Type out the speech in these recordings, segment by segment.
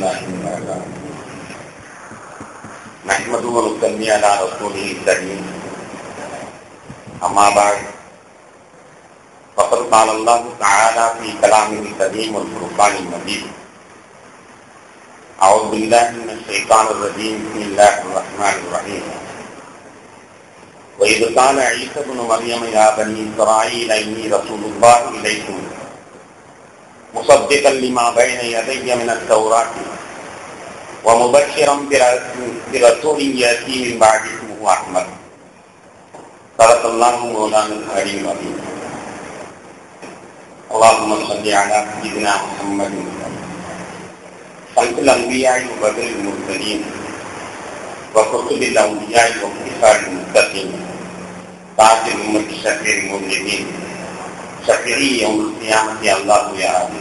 لله وبركاته نحمده ونصلي على رسوله الكريم أما بعد فقد قال الله تعالى في كلامه الكريم والفرقان المجيد أعوذ بالله من الشيطان الرجيم بسم الله الرحمن الرحيم وإذ قال عيسى ابن مريم يا بني إسرائيل إني رسول الله إليكم مصدقا لما بين يدي من التوراة ومبشرا برسول يأتي من بعد اسمه أحمد صدق الله مولانا العلي العظيم اللهم صل على سيدنا محمد خلق الأنبياء وبدر المرسلين وكتب الأولياء وكفار المتقين تاج الأمة شفيع المذنبين شفيعي يوم القيامة يا الله يا رب.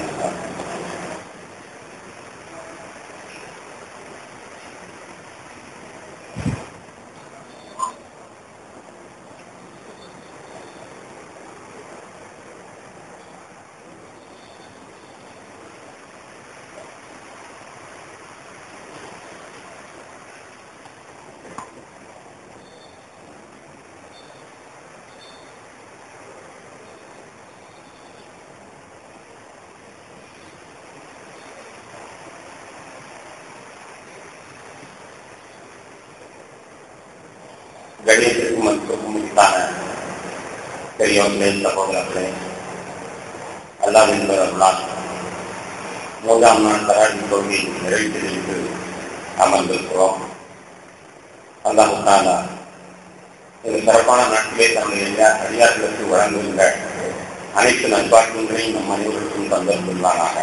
கணேசருக்கு மதிப்புக்கான பெரியவர்களே சகோதரர்களே, அல்லாஹ் என்பவர்களால் 3ஆம் நாள் தராவின் தொழுகையை நிறைவேற்றி அமர்ந்திருக்கிறோம். அல்லாஹ் தஆலா இந்த சிறப்பான நாட்டிலே தன்னுடைய எல்லா அடியார்களுக்கு வழங்குகின்ற அனைத்து நல்வாழ்வுகளையும் நம் அனைவருக்கும் தந்திருந்தானாக.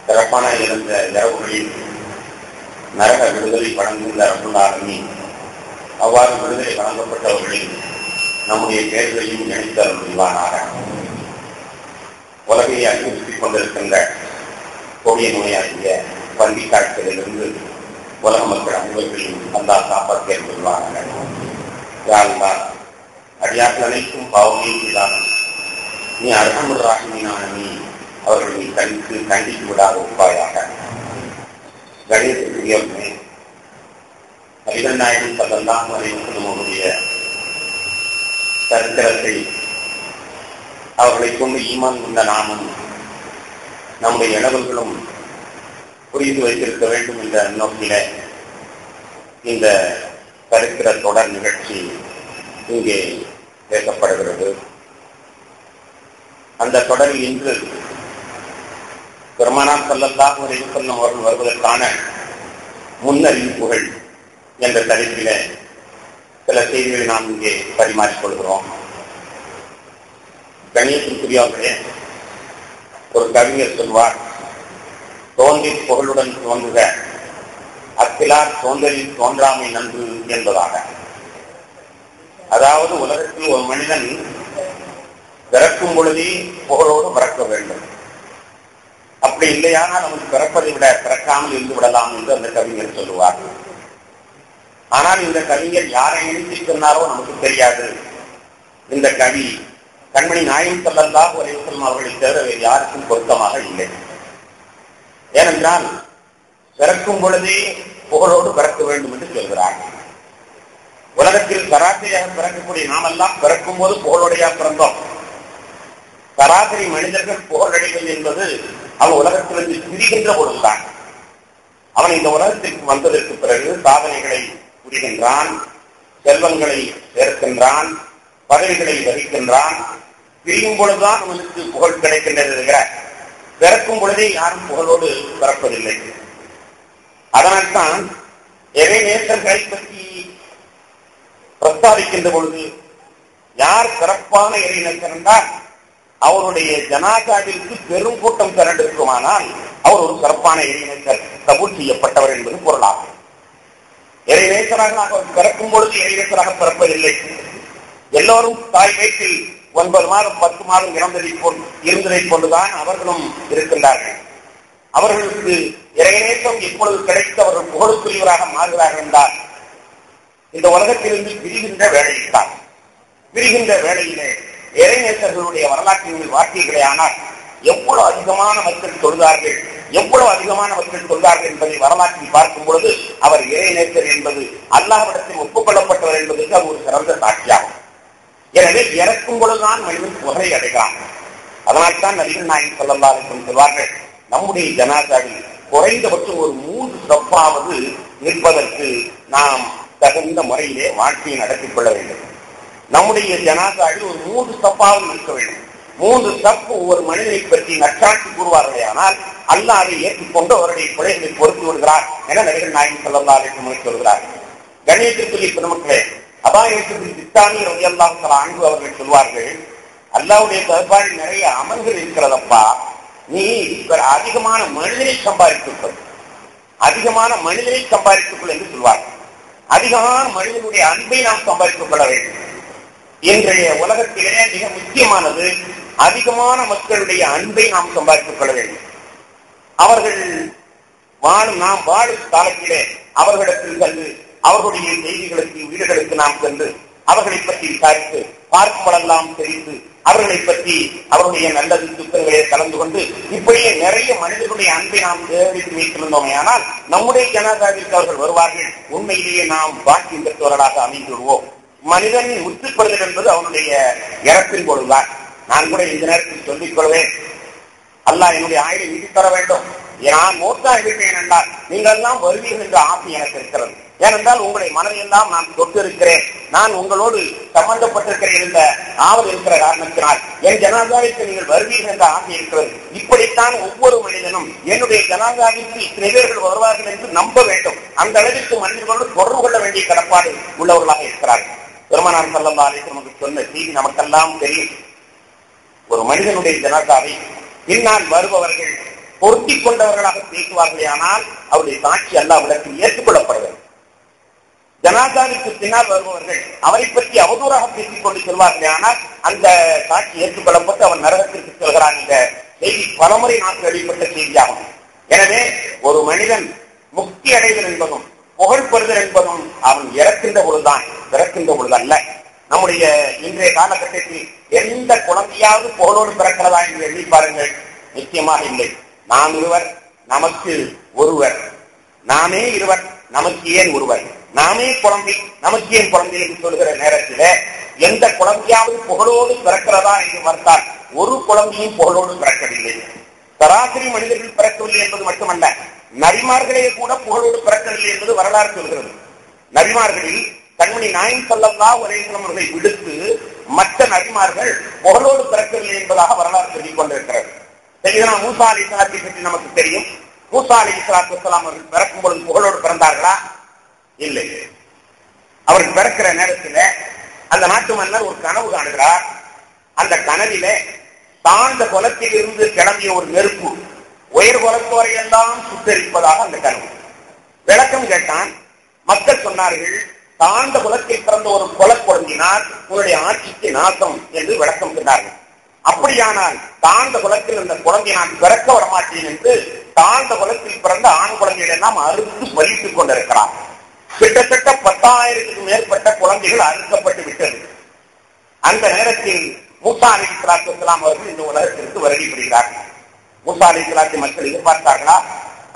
சிறப்பான இருந்த இரவுகளில் நரக விடுதலை வழங்குகின்ற ரப்புல் ஆலமீன் அவ்வாறு விடுதலை வழங்கப்பட்டவர்களில் நம்முடைய பெயர்களையும் இணைத்தருள்வானாக. உலகையை அனுபவித்துக் கொண்டிருக்கின்ற கொடிய நோயாகிய பன்றி காய்ச்சலிலிருந்து உலக மக்கள் அனைவர்களையும் அல்லாஹ் காப்பாற்றியிருவானாக. அடியார்கள் அனைத்தும் பாவமையும் இல்லாமல் நீ அர்ஹமுர் ராஹிமீனான நீ அவர்களை கண்டித்து விடாத உப்பாயாக. கணேச நபிகள் நாயகம் ஸல்லல்லாஹு அலைஹி வஸல்லம் அவருடைய சரித்திரத்தை அவர்களை கொண்டு ஈமான் கொண்ட நாமும் நம்முடைய இளவல்களும் புரிந்து வைத்திருக்க வேண்டும் என்ற நோக்கில இந்த சரித்திர தொடர் நிகழ்ச்சி இங்கே பேசப்படுகிறது. அந்த தொடரில் இன்று பெருமானார் ஸல்லல்லாஹு அலைஹி வஸல்லம் அவர்கள் வருவதற்கான முன்னறிவிப்புகள் என்ற தலைப்பில சில செய்திகளை நாம் இங்கே பரிமாறிக்கொள்கிறோம். கணேசனுக்குரியவர்களே, ஒரு கவிஞர் சொல்வார், தோன்றி புகழுடன் தோன்றுக அக்கிலார் தோன்றலில் தோன்றாமை நன்று என்பதாக. அதாவது உலகத்தில் ஒரு மனிதன் பிறக்கும் பொழுதே புகழோடு பிறக்க வேண்டும். அப்படி இல்லையானால் அவன் பிறப்பதை விட பிறக்காமல் இருந்து விடலாம் என்று அந்த கவிஞர் சொல்லுவார். ஆனால் இந்த கவிஞர் யாரை எழுதி சொன்னாரோ நமக்கு தெரியாது. இந்த கவி கண்மணி நாயகம் ஸல்லல்லாஹு அலைஹி வஸல்லம் அவர்களை தவிர வேறு யாருக்கும் பொருத்தமாக இல்லை. ஏனென்றால் பிறக்கும் பொழுதே புகழோடு பிறக்க வேண்டும் என்று சொல்கிறார். உலகத்தில் சராசரியாக பிறக்கக்கூடிய நாமெல்லாம் பிறக்கும் போது புகழோடையா பிறந்தோம். சராசரி மனிதர்கள் புகழடைவது என்பது அவன் உலகத்திலிருந்து பிரிகின்ற பொழுதுதான். அவன் இந்த உலகத்திற்கு வந்ததற்கு பிறகு சாதனைகளை புரிகின்றான், செல்வங்களை சேர்க்கின்றான், பதவிகளை வகிக்கின்றான். பிரியும் பொழுதுதான் அவனுக்கு புகழ் கிடைக்கின்றது. பிறக்கும் பொழுதே யாரும் புகழோடு பிறப்பதில்லை. அதனால்தான் இறை நேசர்களை பற்றி பிரஸ்தாபிக்கின்ற பொழுது யார் சிறப்பான இறை நேசர் என்றால் அவருடைய ஜனாசாவிற்கு பெரும் கூட்டம் திரண்டிருக்குமானால் அவர் ஒரு சிறப்பான இறைநேசர், கபூல் செய்யப்பட்டவர் என்பது பொருளாகும். இறைநேசராக அவர் பிறக்கும் பொழுது இறைநேசராக பிறப்பதில்லை. எல்லோரும் தாய் வயிற்றில் 9 மாதம் 10 மாதம் இருந்ததை கொண்டுதான் அவர்களும் இருக்கின்றார்கள். அவர்களுக்கு இறைநேசம் எப்பொழுது கிடைத்து அவர்கள் புகழுக்குரியவராக மாறுகிறார்கள் என்றால் இந்த உலகத்திலிருந்து பிரிகின்ற வேலையில்தான். பிரிகின்ற வேலையிலே இறைநேசர்களுடைய வரலாற்றின் வார்த்தைகளே ஆனால் எவ்வளவு அதிகமான மக்கள் தொழுதார்கள், எவ்வளவு அதிகமான மக்கள் சொல்வார்கள் என்பதை வரலாற்றில் பார்க்கும் பொழுது அவர் இறைநேசர் என்பது அல்லாஹ்விடத்தில் ஒப்புக்கொள்ளப்பட்டவர் என்பதற்கு அது ஒரு சிறந்த சாட்சியாகும். எனவே இறக்கும் பொழுதுதான் மனிதன் புகழை அடைகிறான். அதனால்தான் நபிகள் நாயகம் ஸல்லல்லாஹு அலைஹி வஸல்லம் சொல்வார்கள், நம்முடைய ஜனாசாவில் குறைந்தபட்சம் ஒரு 3 சப்பாவது நிற்பதற்கு நாம் தகுந்த முறையிலே வாழ்க்கையை நடத்திக் கொள்ள வேண்டும். நம்முடைய ஜனாசாவில் ஒரு 3 சப்பாவது நிற்க வேண்டும். 3 சப்பு ஒரு மனிதனை பற்றி நற்சாட்சி கூறுவார்களே, ஆனால் அல்லாஹ் அதை ஏற்றுக்கொண்டு அவருடைய பிழைகளை பொறுத்து விடுகிறார் என நபிகள் நாயகம் ஸல்லல்லாஹு அலைஹி வஸல்லம் சொல்கிறார். கண்ணியத்திற்குரிய பெருமக்களே, அபாயத்தில் சித்தானி ரலியல்லாஹு தஆலா அன்ஹு அவர்கள் சொல்வார்கள், அல்லாஹ்வுடைய தர்பாரில் நிறைய அமல்கள் இருக்கிறதப்பா, நீ அதிகமான மனிதனை சம்பாதித்துக் கொள், அதிகமான மனிதனை சம்பாதித்துக் கொள் என்று சொல்வார்கள். அதிகமான மனிதனுடைய அன்பை நாம் சம்பாதித்துக் கொள்ள வேண்டும். இன்றைய உலகத்திலே மிக முக்கியமானது அதிகமான மக்களுடைய அன்பை நாம் சம்பாதித்துக் கொள்ள வேண்டும். அவர்கள் நாம் வாழும் காலத்திலே அவர்களிடத்தில் சென்று அவர்களுடைய செய்திகளுக்கு வீடுகளுக்கு நாம் சென்று அவர்களை பற்றி விசாரித்து பார்க்கும்போதெல்லாம் தெரிந்து அவர்களை பற்றி அவருடைய நல்லது துக்கங்களை கலந்து கொண்டு இப்படியே நிறைய மனிதர்களுடைய அன்பை நாம் சேகரித்து வைத்திருந்தோமே, ஆனால் நம்முடைய ஜனாதாவிற்கு அவர்கள் வருவார்கள், உண்மையிலேயே நாம் பாக்கியம் பெற்றவர்களாக அமைந்து விடுவோம். மனிதனின் உத்துப்படுதல் என்பது அவனுடைய இறப்பின் பொழுதுதான். நான் கூட இந்த நேரத்தில் சொல்லிக் கொள்வேன், அல்லாஹ் என்னுடைய ஆயுளை நீட்டி தர வேண்டும். நான் மூத்தாகிவிட்டேன் என்றால் நீங்கள் எல்லாம் வருவீர்கள் என்ற ஆசை எனக்கு இருக்கிறது. ஏனென்றால் உங்களுடைய மனதையெல்லாம் நான் தொட்டு இருக்கிறேன், நான் உங்களோடு சம்பந்தப்பட்டிருக்கிறேன் என்ற ஆவல் இருக்கிற காரணத்தினால் என் ஜனாதாவிற்கு நீங்கள் வருவீர்கள் என்ற ஆசை இருக்கிறது. இப்படித்தான் ஒவ்வொரு மனிதனும் என்னுடைய ஜனாதாவிற்கு இத்தனை பேர்கள் வருவார்கள் என்று நம்ப வேண்டும். அந்த அளவிற்கு மனிதர்களோடு தொடர்பு கொள்ள வேண்டிய கடப்பாடு உள்ளவர்களாக இருக்கிறார்கள். பெருமானார் ஸல்லல்லாஹு அலைஹி வஸல்லம் சொன்ன செய்தி நமக்கெல்லாம் தெரியும். ஒரு மனிதனுடைய ஜனாதாவை பின்னால் வருபவர்கள் பொருத்திக் கொண்டவர்களாக பேசுவார்களே, ஆனால் அவருடைய சாட்சி அல்லாஹ்விடத்தில் ஏற்றுக்கொள்ளப்படுகிறது. ஜனாதாவிற்கு பின்னால் வருபவர்கள் அவரை பற்றி அவதூறாக பேசிக் கொண்டு செல்வார்களே, ஆனால் அந்த சாட்சி ஏற்றுக்கொள்ளப்பட்டு அவன் நரகத்திற்கு செல்கிறான் என்ற செய்தி பலமுறை நாம் கேள்விப்பட்ட செய்தியாகும். எனவே ஒரு மனிதன் முக்தி அடைதல் என்பதும் புகழ் பெறுதல் என்பதும் அவன் இறக்கின்ற பொழுதுதான், பிறக்கின்ற பொழுது அல்ல. நம்முடைய இன்றைய காலகட்டத்தில் எந்த குழந்தையாவது புகழோடு பிறக்கிறதா என்று எண்ணி பாருங்கள், நிச்சயமாக இல்லை. நாம் இருவர், நமக்கு ஒருவர், நாமே இருவர், நமக்கு ஏன் ஒருவர், நாமே குழந்தை, நமக்கு ஏன் குழந்தை என்று சொல்கிற நேரத்தில் எந்த குழந்தையாவது புகழோடு பிறக்கிறதா என்று பார்த்தால் ஒரு குழந்தையும் புகழோடு பிறக்கவில்லை. சராசரி மனிதர்கள் பிறக்கவில்லை என்பது மட்டுமல்ல, நபிமார்களே கூட புகழோடு பிறக்கவில்லை என்பது வரலாறு சொல்கிறது. நபிமார்களில் கண்மணி நாயகம் ஸல்லல்லாஹு அலைஹி வஸல்லம் அவர்களை விடுத்து மற்ற நபிமார்கள் புகழோடு பிறக்கவில்லை என்பதாக வரலாறு சொல்லிக் கொண்டிருக்கிறது. சரிங்களா? மூசா அலைஹிஸ்ஸலாத்தை பற்றி நமக்கு தெரியும். மூசா அலைஹிஸ்ஸலாத்து வஸ்ஸலாம் அவர்கள் பிறக்கும் பொழுது புகழோடு பிறந்தார்களா? இல்லை. அவர்கள் பிறக்கிற நேரத்தில் அந்த நாட்டு மன்னர் ஒரு கனவு காணுகிறார். அந்த கனவிலே தாழ்ந்த குலத்தில் இருந்து கிளம்பிய ஒரு நெருப்பு உயர் குலத்தோரை எல்லாம் சுத்தரிப்பதாக அந்த கனவு. விளக்கம் கேட்டான். மக்கள் சொன்னார்கள், தாழ்ந்த குலத்தில் பிறந்த ஒரு குல குழந்தினார் உன்னுடைய ஆட்சிக்கு நாசம் என்று விளக்கம் சொன்னார்கள். அப்படியானால் தாழ்ந்த குலத்தில் இந்த குழந்தை நான் பிறக்க வரமாட்டேன் என்று தாழ்ந்த குலத்தில் பிறந்த ஆண் குழந்தைகள் எல்லாம் அறுத்து பலித்துக் கொண்டிருக்கிறார். கிட்டத்தட்ட 10,000க்கும் மேற்பட்ட குழந்தைகள் அறுக்கப்பட்டு விட்டது. அந்த நேரத்தில் மூசா அலைஹிஸ்ஸலாத்து வஸ்ஸலாம் அவர்கள் இந்த உலகத்திற்கு வருகைப்படுகிறார்கள். மூசா அலைஹிஸ்ஸலாத்தை மக்கள் எதிர்பார்த்தார்களா?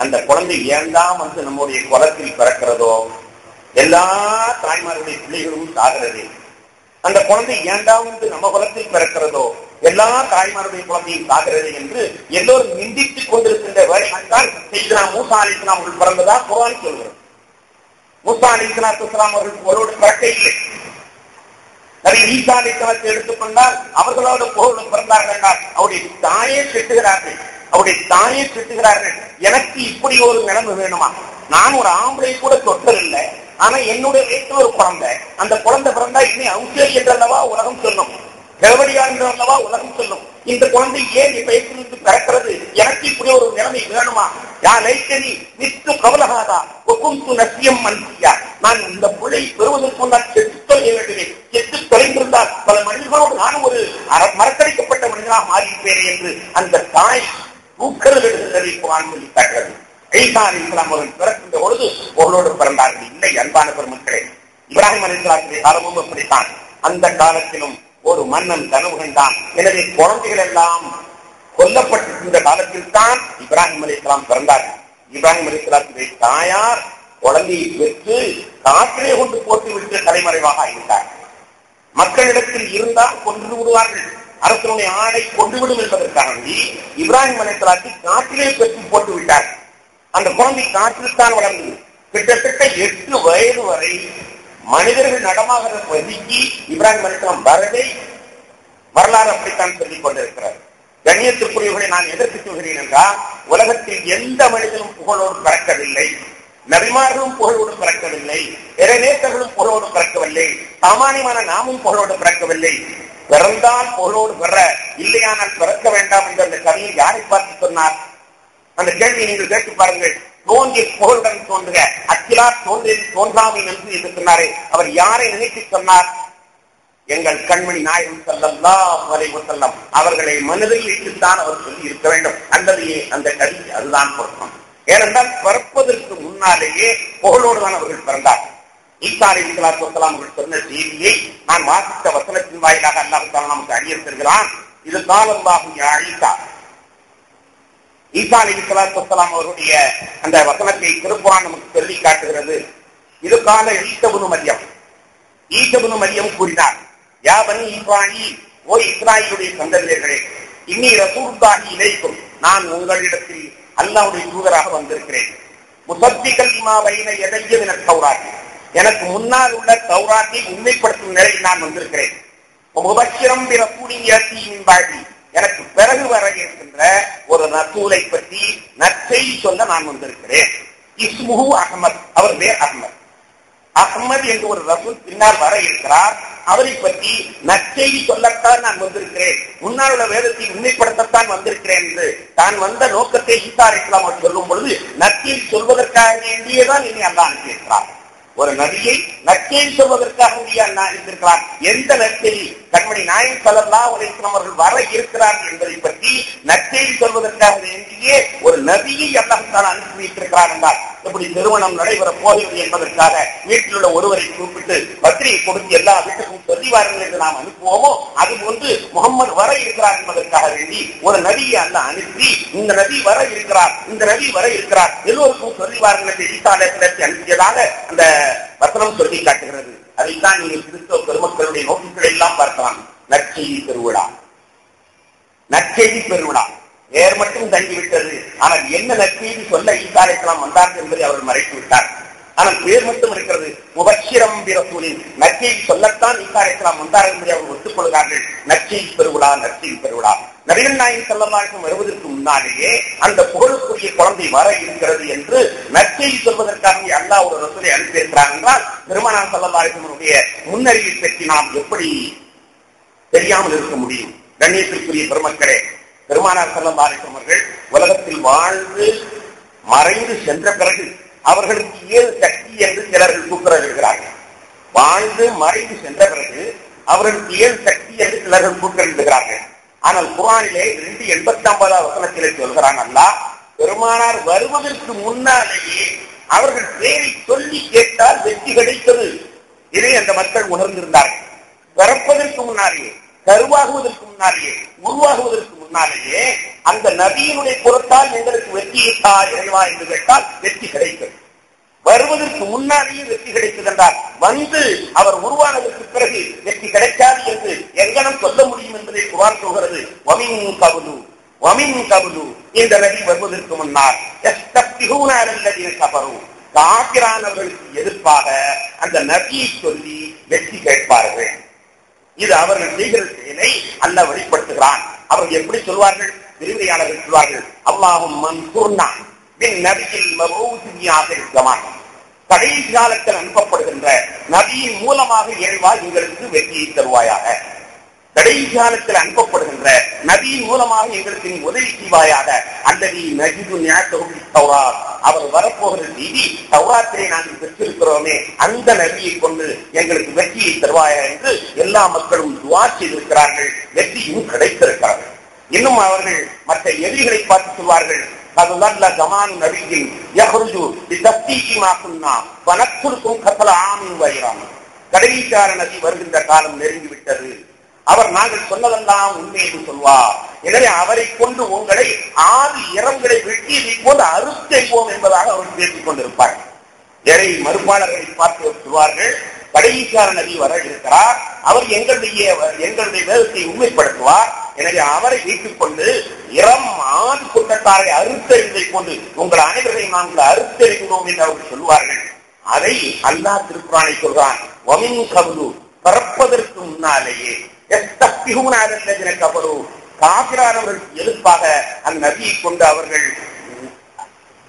அந்த குழந்தை ஏன்தான் வந்து நம்முடைய குலத்தில் பிறக்கிறதோ, எல்லா தாய்மார்களுடைய பிள்ளைகளும் சாகிறது, அந்த குழந்தை ஏன்தான் வந்து நம்ம குலத்தில் பிறக்கிறதோ, எல்லா தாய்மாருடைய குழந்தையும் சாகிறது என்று எல்லோரும் நிந்தித்துக் கொண்டிருக்கின்ற வேலைதான் செய்தா மூசா அலைஹிஸ்ஸலாம் அவர்கள் பிறந்ததா குர்ஆன் சொல்கிறது. மூசா அலைஹிஸ்ஸலாத்து வஸ்ஸலாம் அவர்கள் புகழோடு பிறக்க இல்லை. நபி ஈசா அலைஹிஸ்ஸலாத்தை எடுத்துக்கொண்டால் அவர்களோட புகழோடு பிறந்தார்கள் என்றால் அவருடைய தாயே திட்டுகிறார்கள், அவருடைய தாயே திட்டுகிறார்கள், எனக்கு இப்படி ஒரு நிலைமை வேணுமா? நான் ஒரு ஆம்பளை கூட தொட்டதில்லை, ஆனா என்னுடைய வயிற்று ஒரு குழந்தை, அந்த குழந்தை பிறந்தா இனி அவுசே என்றல்லவா உலகம் சொல்லும், கேவடியா என்றல்லவா உலகம் சொல்லும். இந்த குழந்தை ஏன் வயிற்றிலிருந்து பிறக்கிறது? எனக்கு இப்படி ஒரு நிலைமை வேணுமா? யா லைட்டனி நித்து கவலகாதா ஒக்குந்து நசியம் மன்சியா, நான் இந்த பிள்ளை பெறுவதற்கு முன்னால் செத்து தொலைய வேண்டுமே, செத்து தொலைந்திருந்தால் பல மனிதர்களோடு நானும் ஒரு மறக்கடிக்கப்பட்ட மனிதனாக மாறியிருப்பேன் என்று அந்த தாய் ஊக்கர்கள் எடுத்ததை குர்ஆன் சொல்லி காட்டுகிறது. ஈசா அலைஹிஸ்ஸலாம் அவர்கள் பிறக்கின்ற பொழுது பொருளோடு பிறந்தார்கள். இல்லை அன்பான பெருமக்களே, இப்ராஹிம் அலைஹிஸ்ஸலாத்துடைய காலமும் அப்படித்தான். அந்த காலத்திலும் ஒரு மன்னன் கனவு கண்டான். எனவே குழந்தைகள் எல்லாம் கொல்லப்பட்டிருக்கின்ற காலத்தில் தான் இப்ராஹிம் அலைஹிஸ்ஸலாம் பிறந்தார்கள். இப்ராஹிம் அலைஹிஸ்ஸலாத்துடைய தாயார் குழந்தையை பெற்று காற்றிலே கொண்டு போட்டு விட்டு தலைமறைவாக ஆகிவிட்டார். மக்களிடத்தில் இருந்தால் கொன்று விடுவார்கள், அரசனுடைய ஆணை கொண்டுவிடும் என்பதற்காக இப்ராஹிம் அலைஹிஸ்ஸலாத்தை காற்றிலே பெற்று போட்டு விட்டார். அந்த குழந்தை காற்றில் தான் வளர்ந்தது. கிட்டத்தட்ட 8 வயது வரை மனிதர்கள் நடமாகிற பகுதிக்கு இப்ராஹிம் அலைஹிஸ்ஸலாம் வரவே வரலாறு அப்படித்தான் சொல்லிக் கொண்டிருக்கிறார். கண்ணியத்திற்குரியவர்களை நான் எதற்கு சொல்கிறேன் என்றால், உலகத்தில் எந்த மனிதனும் புகழோடு பிறக்கவில்லை, நபிமார்களும் புகழோடு பிறக்கவில்லை, இறைநேசர்களும் புகழோடு பிறக்கவில்லை, சாமானியமான நாமும் புகழோடு பிறக்கவில்லை. பிறந்தால் புகழோடு பெற, இல்லையானால் பிறக்க வேண்டாம் என்று அந்த கவியை யாரை பார்த்து சொன்னார்? அந்த கேள்வியை நீங்கள் கேட்டு பாருங்கள். தோன்றி புகழுடன் தோன்றுக, அக்கிலா தோன்றாமை என்று சொன்னாரே, அவர் யாரை நினைத்து சொன்னார்? எங்கள் கண்மணி நாயகம் ஸல்லல்லாஹு அலைஹி வஸல்லம் அவர்களை மனதில் வைத்துத்தான் அவர் சொல்லி இருக்க வேண்டும். அந்த கவி அதுதான் பொருத்தம். ஏனென்றால் பிறப்பதற்கு முன்னாலேயே புகழோடு தான் அவர்கள் பிறந்தார். ஈசா அலைஹிஸ்ஸலாத்து வஸ்ஸலாம் அவர்கள் சொன்ன செய்தியை நான் வாசித்த வசனத்தின் வாயிலாக அல்லாஹ் தஆலா நமக்கு அறிய தருகிறான். இது காலல்லாஹு யா ஈசா. ஈசா அலைஹிஸ்ஸலாத்து வஸ்ஸலாம் அவருடைய அந்த வசனத்தை திருக்குர்ஆன் நமக்கு சொல்லி காட்டுகிறது. இது கால ஈசா இப்னு மரியம். ஈசா இப்னு மரியம் கூறினார், யா பனி இஸ்ராயீல், ஓ இஸ்ராயீலுடைய சந்ததியர்களே, இன்னி ரசூலுல்லாஹி இலைக்கும், நான் உங்களிடத்தில் அல்லாஹ்வுடைய தூதராக வந்திருக்கிறேன். முஸத்திகல் லிமா பைன யதைய மினத் தௌராத், எனக்கு முன்னால் உள்ள தௌராத்தை உண்மைப்படுத்தும் நிலையில் நான் வந்திருக்கிறேன். முபஷ்ஷிரம் பி ரசூலின் யஸீ மின் பஅதி, எனக்கு பிறகு வர இருக்கின்ற ஒரு ரசூலை பற்றி நற்செய்தி சொல்ல நான் வந்திருக்கிறேன். இஸ்முஹு அஹ்மத், அவர் பேர் அஹ்மத். அஹ்மத் என்று ஒரு ரசூல் பின்னால் வர இருக்கிறார். அவரை பற்றி நற்செய்தி சொல்லத்தான் நான் வந்திருக்கிறேன், முன்னால் உள்ள வேதத்தை உண்மைப்படுத்தத்தான் வந்திருக்கிறேன் என்று தான் வந்த நோக்கத்தை ஈசா அலைஹிஸ்ஸலாம் அவர் சொல்லும் பொழுது நற்செய்தி சொல்வதற்காக வேண்டியதான் இனி அல்லாஹ் அனுப்பியிருக்கிறார். ஒரு நபியை நற்செய்தி சொல்வதற்காக அல்லாஹ் அனுப்பியிருக்கிறார். எந்த நற்செய்தி? கண்மணி நாயகம் ஸல்லல்லாஹு அலைஹி வஸல்லம் அவர்கள் வர இருக்கிறார்கள் என்பதை பற்றி நற்செய்தி சொல்வதற்காக வேண்டியே ஒரு நபியை அல்லாஹ் தஆலா அனுப்பி வைத்திருக்கிறார் என்றால், எப்படி திருமணம் நடைபெற போகிறது என்பதற்காக வீட்டில் உள்ள ஒருவரை கூப்பிட்டு பத்திரிகை கொடுத்து எல்லா வீட்டுக்கும் சொல்லிவார்கள் என்று நாம் அனுப்புவோமோ, அதுபோன்று முகம்மது வர இருக்கிறார் என்பதற்காக வேண்டி ஒரு நபியை அல்லாஹ் அனுப்பி, இந்த நபி வர இருக்கிறார், இந்த நபி வர இருக்கிறார், எல்லோருக்கும் சொல்லிவார்கள் என்று ஈசா அலைஹிஸ்ஸலாத்தை அனுப்பியதாக அந்த வசனம் சொல்லி காட்டுகிறது. அதைத்தான் நீங்கள் கிறிஸ்தவ பெருமக்களுடைய நோக்கங்களை எல்லாம் பார்க்கலாம். நற்செய்தி பெருவிழா, நற்செய்தி பெருவிழா வேர் மட்டும் தங்கிவிட்டது. ஆனால் என்ன நற்செய்தி சொல்ல ஈசா அலைஹிஸ்ஸலாம் வந்தார்கள் என்பதை அவர்கள் மறைத்து விட்டார். ஆனால் பேர் மட்டும் இருக்கிறது. முபஷ்ஷிரம் பி ரசூலின், நற்செய்தி சொல்லத்தான் ஈசா அலைஹிஸ்ஸலாம் வந்தார்கள் என்பதை அவர்கள் ஒத்துக் கொள்கிறார்கள். நற்செய்தி பெருவிழா, நற்செய்தி பெருவிழா. நபிகள் நாயகம் ஸல்லல்லாஹு அலைஹி வஸல்லம் வருவதற்கு முன்னாலேயே அந்த புகழுக்குரிய குழந்தை வர இருக்கிறது என்று நற்செய்தி சொல்வதற்காக அல்லாஹ் ஒரு ரசூலை அனுப்பியிருக்கிறார் என்றால், பெருமானார் ஸல்லல்லாஹு அலைஹி வஸல்லம் முன்னறிவை பற்றி நாம் எப்படி தெரியாமல் இருக்க முடியும்? கண்ணியத்திற்குரிய பெருமக்களே, பெருமானார் ஸல்லல்லாஹு அலைஹி வஸல்லம் அவர்கள் உலகத்தில் வாழ்ந்து மறைந்து சென்ற பிறகு அவர்களுக்கு ஏழு சக்தி என்று சிலர்கள் கூப்பிடுகிறார்கள். வாழ்ந்து மறைந்து சென்ற பிறகு அவர்களுக்கு ஏழு சக்தி என்று சிலர்கள் கூப்பிடுகிறார்கள். ஆனால் குர்ஆனிலே 289 வசனத்திலே சொல்கிறான் அல்லாஹ், பெருமானார் வருவதற்கு முன்னாலேயே அவர்கள் பேரை சொல்லி கேட்டால் வெற்றி கிடைத்தது. இதை அந்த மக்கள் உணர்ந்திருந்தார்கள். பிறப்பதற்கு முன்னாலேயே, கருவாகுவதற்கு முன்னாலேயே, உருவாகுவதற்கு முன்னாலேயே அந்த நபியினுடைய புறத்தால் எங்களுக்கு வெற்றியை தா இறைவா என்று கேட்டால் வெற்றி கிடைத்தது. வருவதற்கு முன்னாலேயே வெற்றி கிடைத்தது என்றால், வந்து அவர் உருவானதற்கு பிறகு வெற்றி கிடைக்காது என்று எங்கனம் சொல்ல முடியும் என்பதை குர்ஆன் சொல்கிறது. வமின் கபுலு, வமின் கபுலு, இந்த நபி வருவதற்கு முன்னால் யஸ்தஃபிஹூன அலல்லதீன கஃபரு, காஃபிரானவர்களுக்கு எதிர்ப்பாக அந்த நபியை சொல்லி வெற்றி கேட்பார்கள். இது அவர்கள் செய்கிற செயலை அல்லாஹ் வெளிப்படுத்துகிறான். அவர்கள் எப்படி சொல்வார்கள்? விரிவுரையாளர்கள் சொல்வார்கள், அல்லாஹும் மன்சூர்னா பின் நபியில் மபூசி ஃபீ ஆகிர் ஸமான், கடைசி காலத்தில் அனுப்பப்படுகின்ற நபியின் மூலமாக இறைவா எங்களுக்கு வெற்றியை தருவாயாக. கடைசி காலத்தில் அனுப்பப்படுகின்ற நபியின் மூலமாக எங்களுக்கு நீ உதவி செய்வாயாக. அல்லது நஜிது நியாயத்தொகுதி தௌராத், அவர் வரப்போகிற செய்தி தௌராத்திலே நாங்கள் பெற்றிருக்கிறோமே, அந்த நபியை கொண்டு எங்களுக்கு வெற்றியை தருவாயா என்று எல்லா மக்களும் துஆ செய்திருக்கிறார்கள். வெற்றியும் கிடைத்திருக்கிறார்கள். இன்னும் அவர்கள் மற்ற எதிரிகளை பார்த்து சொல்வார்கள், கடைசியான நபி வருகின்ற காலம் நெருங்கிவிட்டது. அவர் நாங்கள் சொன்னதெல்லாம் உண்மை என்று சொல்வார். எனவே அவரை கொண்டு உங்களை ஆதி இரவுகளை வெட்டியதை போன்று அறுத்தெய்வோம் என்பதாக அவர் பேசிக் கொண்டிருப்பார். இறை மறுப்பாளர்களை பார்த்து சொல்வார்கள், கடைசியான நபி வர இருக்கிறார், அவர் எங்களுடைய வேதத்தை உண்மைப்படுத்துவார். எனவே அவரை வைத்துக் கொண்டு ஆதி கூட்டத்தாரை அறுத்தெறிவதை கொண்டு உங்கள் அனைவரையும் நாங்கள் அறுத்தெறிகிறோம் என்று அவர்கள் சொல்வார்கள். அதை அல்லாஹ் திருக்குர்ஆனை சொல்றான், வமின் கப்லு, பிறப்பதற்கு முன்னாலேயே காபிரானவர்களுக்கு எதிர்ப்பாக அந்த நபியை கொண்டு அவர்கள்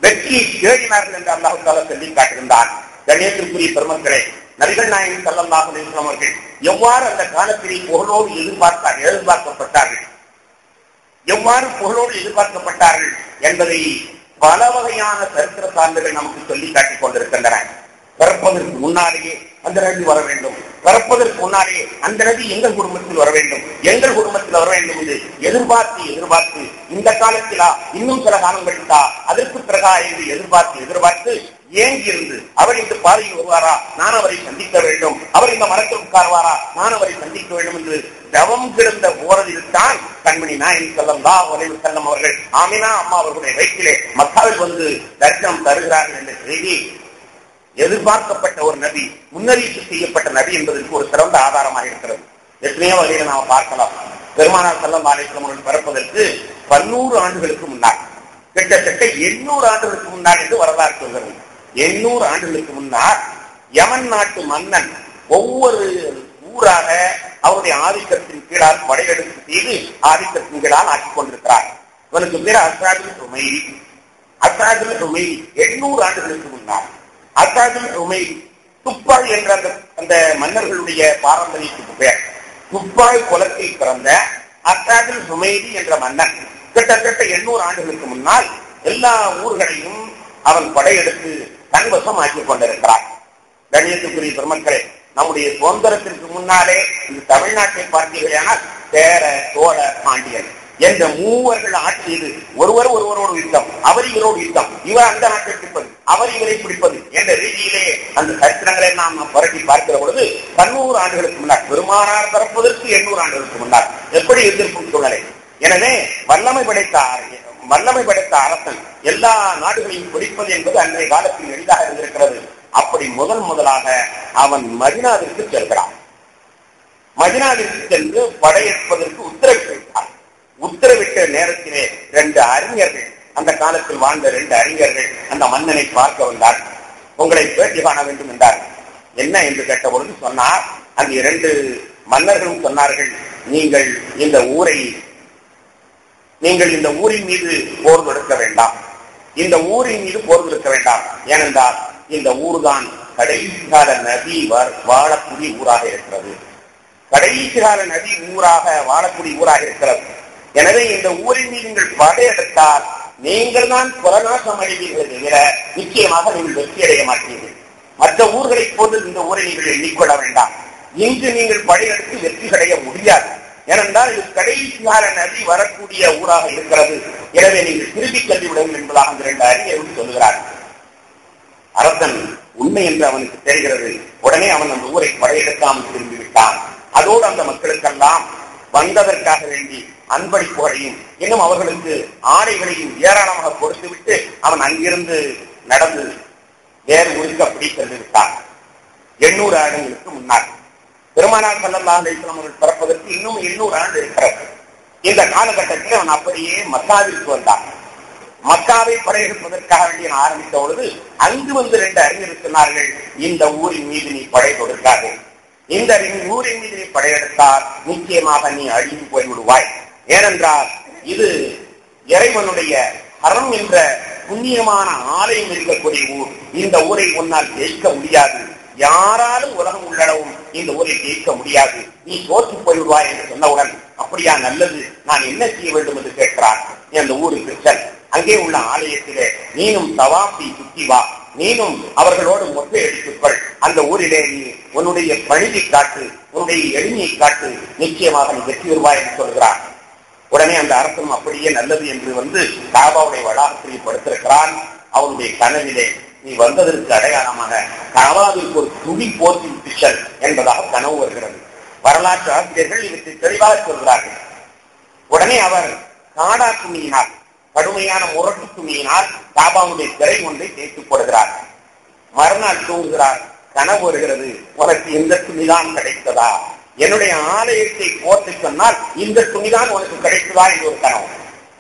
வெற்றியை தேடினார்கள் என்று அல்லாஹ் தஆலா சொல்லி காட்டியிருந்தார். கண்ணியத்திற்குரிய பெருமக்களே, நபிகள் நாயகம் ஸல்லல்லாஹு அலைஹி வஸல்லம் அவர்கள் எவ்வாறு அந்த காலத்திலே புகழோடு எதிர்பார்க்கப்பட்டார்கள், எவ்வாறு புகழோடு எதிர்பார்க்கப்பட்டார்கள் என்பதை பல வகையான சரித்திர சான்றுகள் நமக்கு சொல்லி காட்டிக் கொண்டிருக்கின்றன. பிறப்பதற்கு முன்னாலேயே அந்த நபி வர வேண்டும், பிறப்பதற்கு முன்னாலே அந்த நபி எங்கள் குடும்பத்தில் வர வேண்டும், எங்கள் குடும்பத்தில் வர வேண்டும் என்று எதிர்பார்த்து இந்த காலத்திலா இன்னும் சில காலம் கழித்தா அதற்கு பிறகா என்று எதிர்பார்த்து ஏங்கியிருந்து அவர் இந்த பாதையில் வருவாரா, நான் அவரை சந்திக்க வேண்டும், அவர் இந்த மரத்தில் உட்கார்வாரா, நான் அவரை சந்திக்க வேண்டும் என்று தவம் கிடந்த போறதில் தான் கண்மணி நாயகம் ஸல்லல்லாஹு அலைஹி வஸல்லம் அவர்கள் ஆமினா அம்மா அவர்களுடைய வயிற்றிலே மக்காவில் வந்து தரிசனம் தருகிறார்கள் என்ற செய்தி எதிர்பார்க்கப்பட்ட ஒரு நபி, முன்னறிவிப்பு செய்யப்பட்ட நபி என்பதற்கு ஒரு சிறந்த ஆதாரமாக இருக்கிறது. எத்தனையோ வகையில நாம பார்க்கலாம். பெருமானார் ஸல்லல்லாஹு அலைஹி வஸல்லம் அவர்கள் பிறப்பதற்கு 100 ஆண்டுகளுக்கு முன்னால், கிட்டத்தட்ட 800 ஆண்டுகளுக்கு முன்னால் என்று வரலாறு சொல்கிறது. 800 ஆண்டுகளுக்கு முன்னால் யமன் நாட்டு மன்னன் ஒவ்வொரு ஊராக அவருடைய ஆதிக்கத்தின் கீழால் படையெடுப்பு செய்து ஆதிக்கத்தின் கீழால் ஆக்கிக் கொண்டிருக்கிறார். இவனுக்கு பேர் அஸ்ஸாதுல் உமைரி. அஸ்ஸாதுல் உமைரி 800 ஆண்டுகளுக்கு முன்னால் அஸ்ஸாதுல் உமைரி துப்பாய் என்ற அந்த மன்னர்களுடைய பாரம்பரியத்துக்கு பெயர். துப்பாய் குலத்தில் பிறந்த அஸ்ஸாதுல் உமைரி என்ற மன்னன் கிட்டத்தட்ட 800 ஆண்டுகளுக்கு முன்னால் எல்லா ஊர்களையும் அவன் படையெடுத்து தன்வசம் ஆக்கிக் கொண்டிருக்கிறார். கண்ணியத்துக்குரிய பெருமக்களே, நம்முடைய சுதந்திரத்திற்கு முன்னாலே இந்த தமிழ்நாட்டை பார்த்தீர்களானால் சேர, சோழ, பாண்டியன் என்ற மூவர்கள் ஆட்சியது ஒருவரோடு யுத்தம், அவர் இவரோடு யுத்தம், இவர் அந்த நாட்டை பிடிப்பது, அவர் இவரை பிடிப்பது என்ற ரீதியிலே அந்த சரித்திரங்களை நாம் புரட்டி பார்க்கிற பொழுது 100 ஆண்டுகளுக்கு முன்னால், பெருமானார் பிறப்பதற்கு 800 ஆண்டுகளுக்கு முன்னால் எப்படி எதிர்ப்பு சூழலை. எனவே வல்லமை படைத்த அரசன் எல்லா நாடுகளையும் பிடிப்பது என்பது அன்றைய காலத்தில் எளிதாக இருந்திருக்கிறது. அப்படி முதலாக அவன் மதீனாவிற்கு செல்கிறான். மதீனாவிற்கு சென்று படையெடுப்பதற்கு உத்தரவிட்டார். உத்தரவிட்ட நேரத்திலே 2 அறிஞர்கள், அந்த காலத்தில் வாழ்ந்த 2 அறிஞர்கள் அந்த மன்னனை பார்க்க வந்தார்கள். உங்களை பேட்டி காண வேண்டும் என்றார்கள். என்ன என்று கேட்ட பொழுது சொன்னார், அந்த 2 மன்னர்களும் சொன்னார்கள், நீங்கள் இந்த ஊரின் மீது போர் தொடுக்க வேண்டாம், இந்த ஊரின் மீது போர் தொடுக்க வேண்டாம். ஏனென்றால் இந்த ஊர்தான் கடைசி கால நபி வாழக்கூடிய ஊராக இருக்கிறது, கடைசி கால நபி வாழக்கூடிய ஊராக இருக்கிறது. எனவே இந்த ஊரின் மீது நீங்கள் படையெடுத்தால் நீங்கள் தான் புறநாசம் அடைவீர்கள் தவிர நிச்சயமாக நீங்கள் வெற்றி அடைய மாட்டீர்கள். மற்ற ஊர்களை போன்று இந்த ஊரை நீங்கள் எண்ணிக்கொள்ள வேண்டாம். இன்று நீங்கள் படையெடுத்து வெற்றி அடைய முடியாது. ஏனென்றால் இது கடைசி கால நபி வரக்கூடிய ஊராக இருக்கிறது. எனவே நீங்கள் திருப்பி சென்றுவிடுங்கள் என்பதாக அந்த 2 அறிஞர்கள் சொல்லுகிறார்கள். அரசன் உண்மை என்று அவனுக்கு தெரிகிறது. உடனே அவன் அந்த ஊரை படையெடுக்காமல் திரும்பிவிட்டான். அதோடு அந்த மக்களுக்கெல்லாம் வந்ததற்காக வேண்டி அன்பளிப்புகளையும் இன்னும் அவர்களுக்கு ஆடைகளையும் ஏராளமாக கொடுத்துவிட்டு அவன் அங்கிருந்து நடந்து வேறு ஊருக்கு அப்படி சென்று விட்டான். 800 ஆண்டுகளுக்கு முன்னால் பெருமானார் ஸல்லல்லாஹு அலைஹி வஸல்லம் அவர்கள் பிறப்பதற்கு இன்னும் 800 ஆண்டு இருக்கிறது. இந்த காலகட்டத்தில் அவன் அப்படியே மக்காவிற்கு வந்தான். மக்காவை படையெடுப்பதற்காக வேண்டிய ஆரம்பித்த பொழுது அங்கு வந்து 2 அறிஞர்கள் சொன்னார்கள், இந்த ஊரின் மீது நீ படை கொடுக்காது, இந்த ஊரின் மீது நீ படையெடுத்தால் நிச்சயமாக நீ அழிந்து போய்விடுவாய். ஏனென்றால் இது இறைவனுடைய ஹரம் என்ற புண்ணியமான ஆலயம் இருக்கக்கூடிய ஊர். இந்த ஊரை உன்னால் ஜெயிக்க முடியாது, யாராலும் உலகம் உள்ளளவும் இந்த ஊரை ஜெயிக்க முடியாது, நீ தோற்று போய்விடுவாய் என்று சொன்னவுடன், அப்படியா, நல்லது, நான் என்ன செய்ய வேண்டும் என்று கேட்கிறார். அந்த ஊருக்கு செல், அங்கே உள்ள ஆலயத்திலே நீனும் தவாஃபை சுத்தி வா, நீனும் அவர்களோடு மொட்டை அடித்துக்கள், அந்த ஊரிலே நீ உன்னுடைய பணியை காட்டு, உன்னுடைய எளிமையை காட்டு, நிச்சயமாக நீ வெற்றி வருவாய் என்று சொல்கிறார். உடனே அந்த அரசனும் அப்படியே நல்லது என்று வந்து காபாவுடைய வளாகத்தில் படுத்திருக்கிறான். அவனுடைய கனவிலே நீ வந்ததற்கு அடையாளமாக காபாவிற்கு ஒரு துணி போர்த்தி பிச்சல் என்பதாக கனவு வருகிறது. வரலாற்று ஆசிரியர்கள் இவற்றை தெளிவாக சொல்கிறார்கள். உடனே அவர் காடா துணியினால், கடுமையான முரட்டு துணியினால் காபாவுடைய திரை ஒன்றை தேய்த்து போடுகிறார். மறுநாள் தூங்குகிறார். கனவு வருகிறது, உனக்கு இந்த துணிதான் கிடைத்ததா, என்னுடைய ஆலயத்தை போட்டு சொன்னால் இந்த துணிதான் உனக்கு கிடைத்ததா என்று ஒரு கனவு.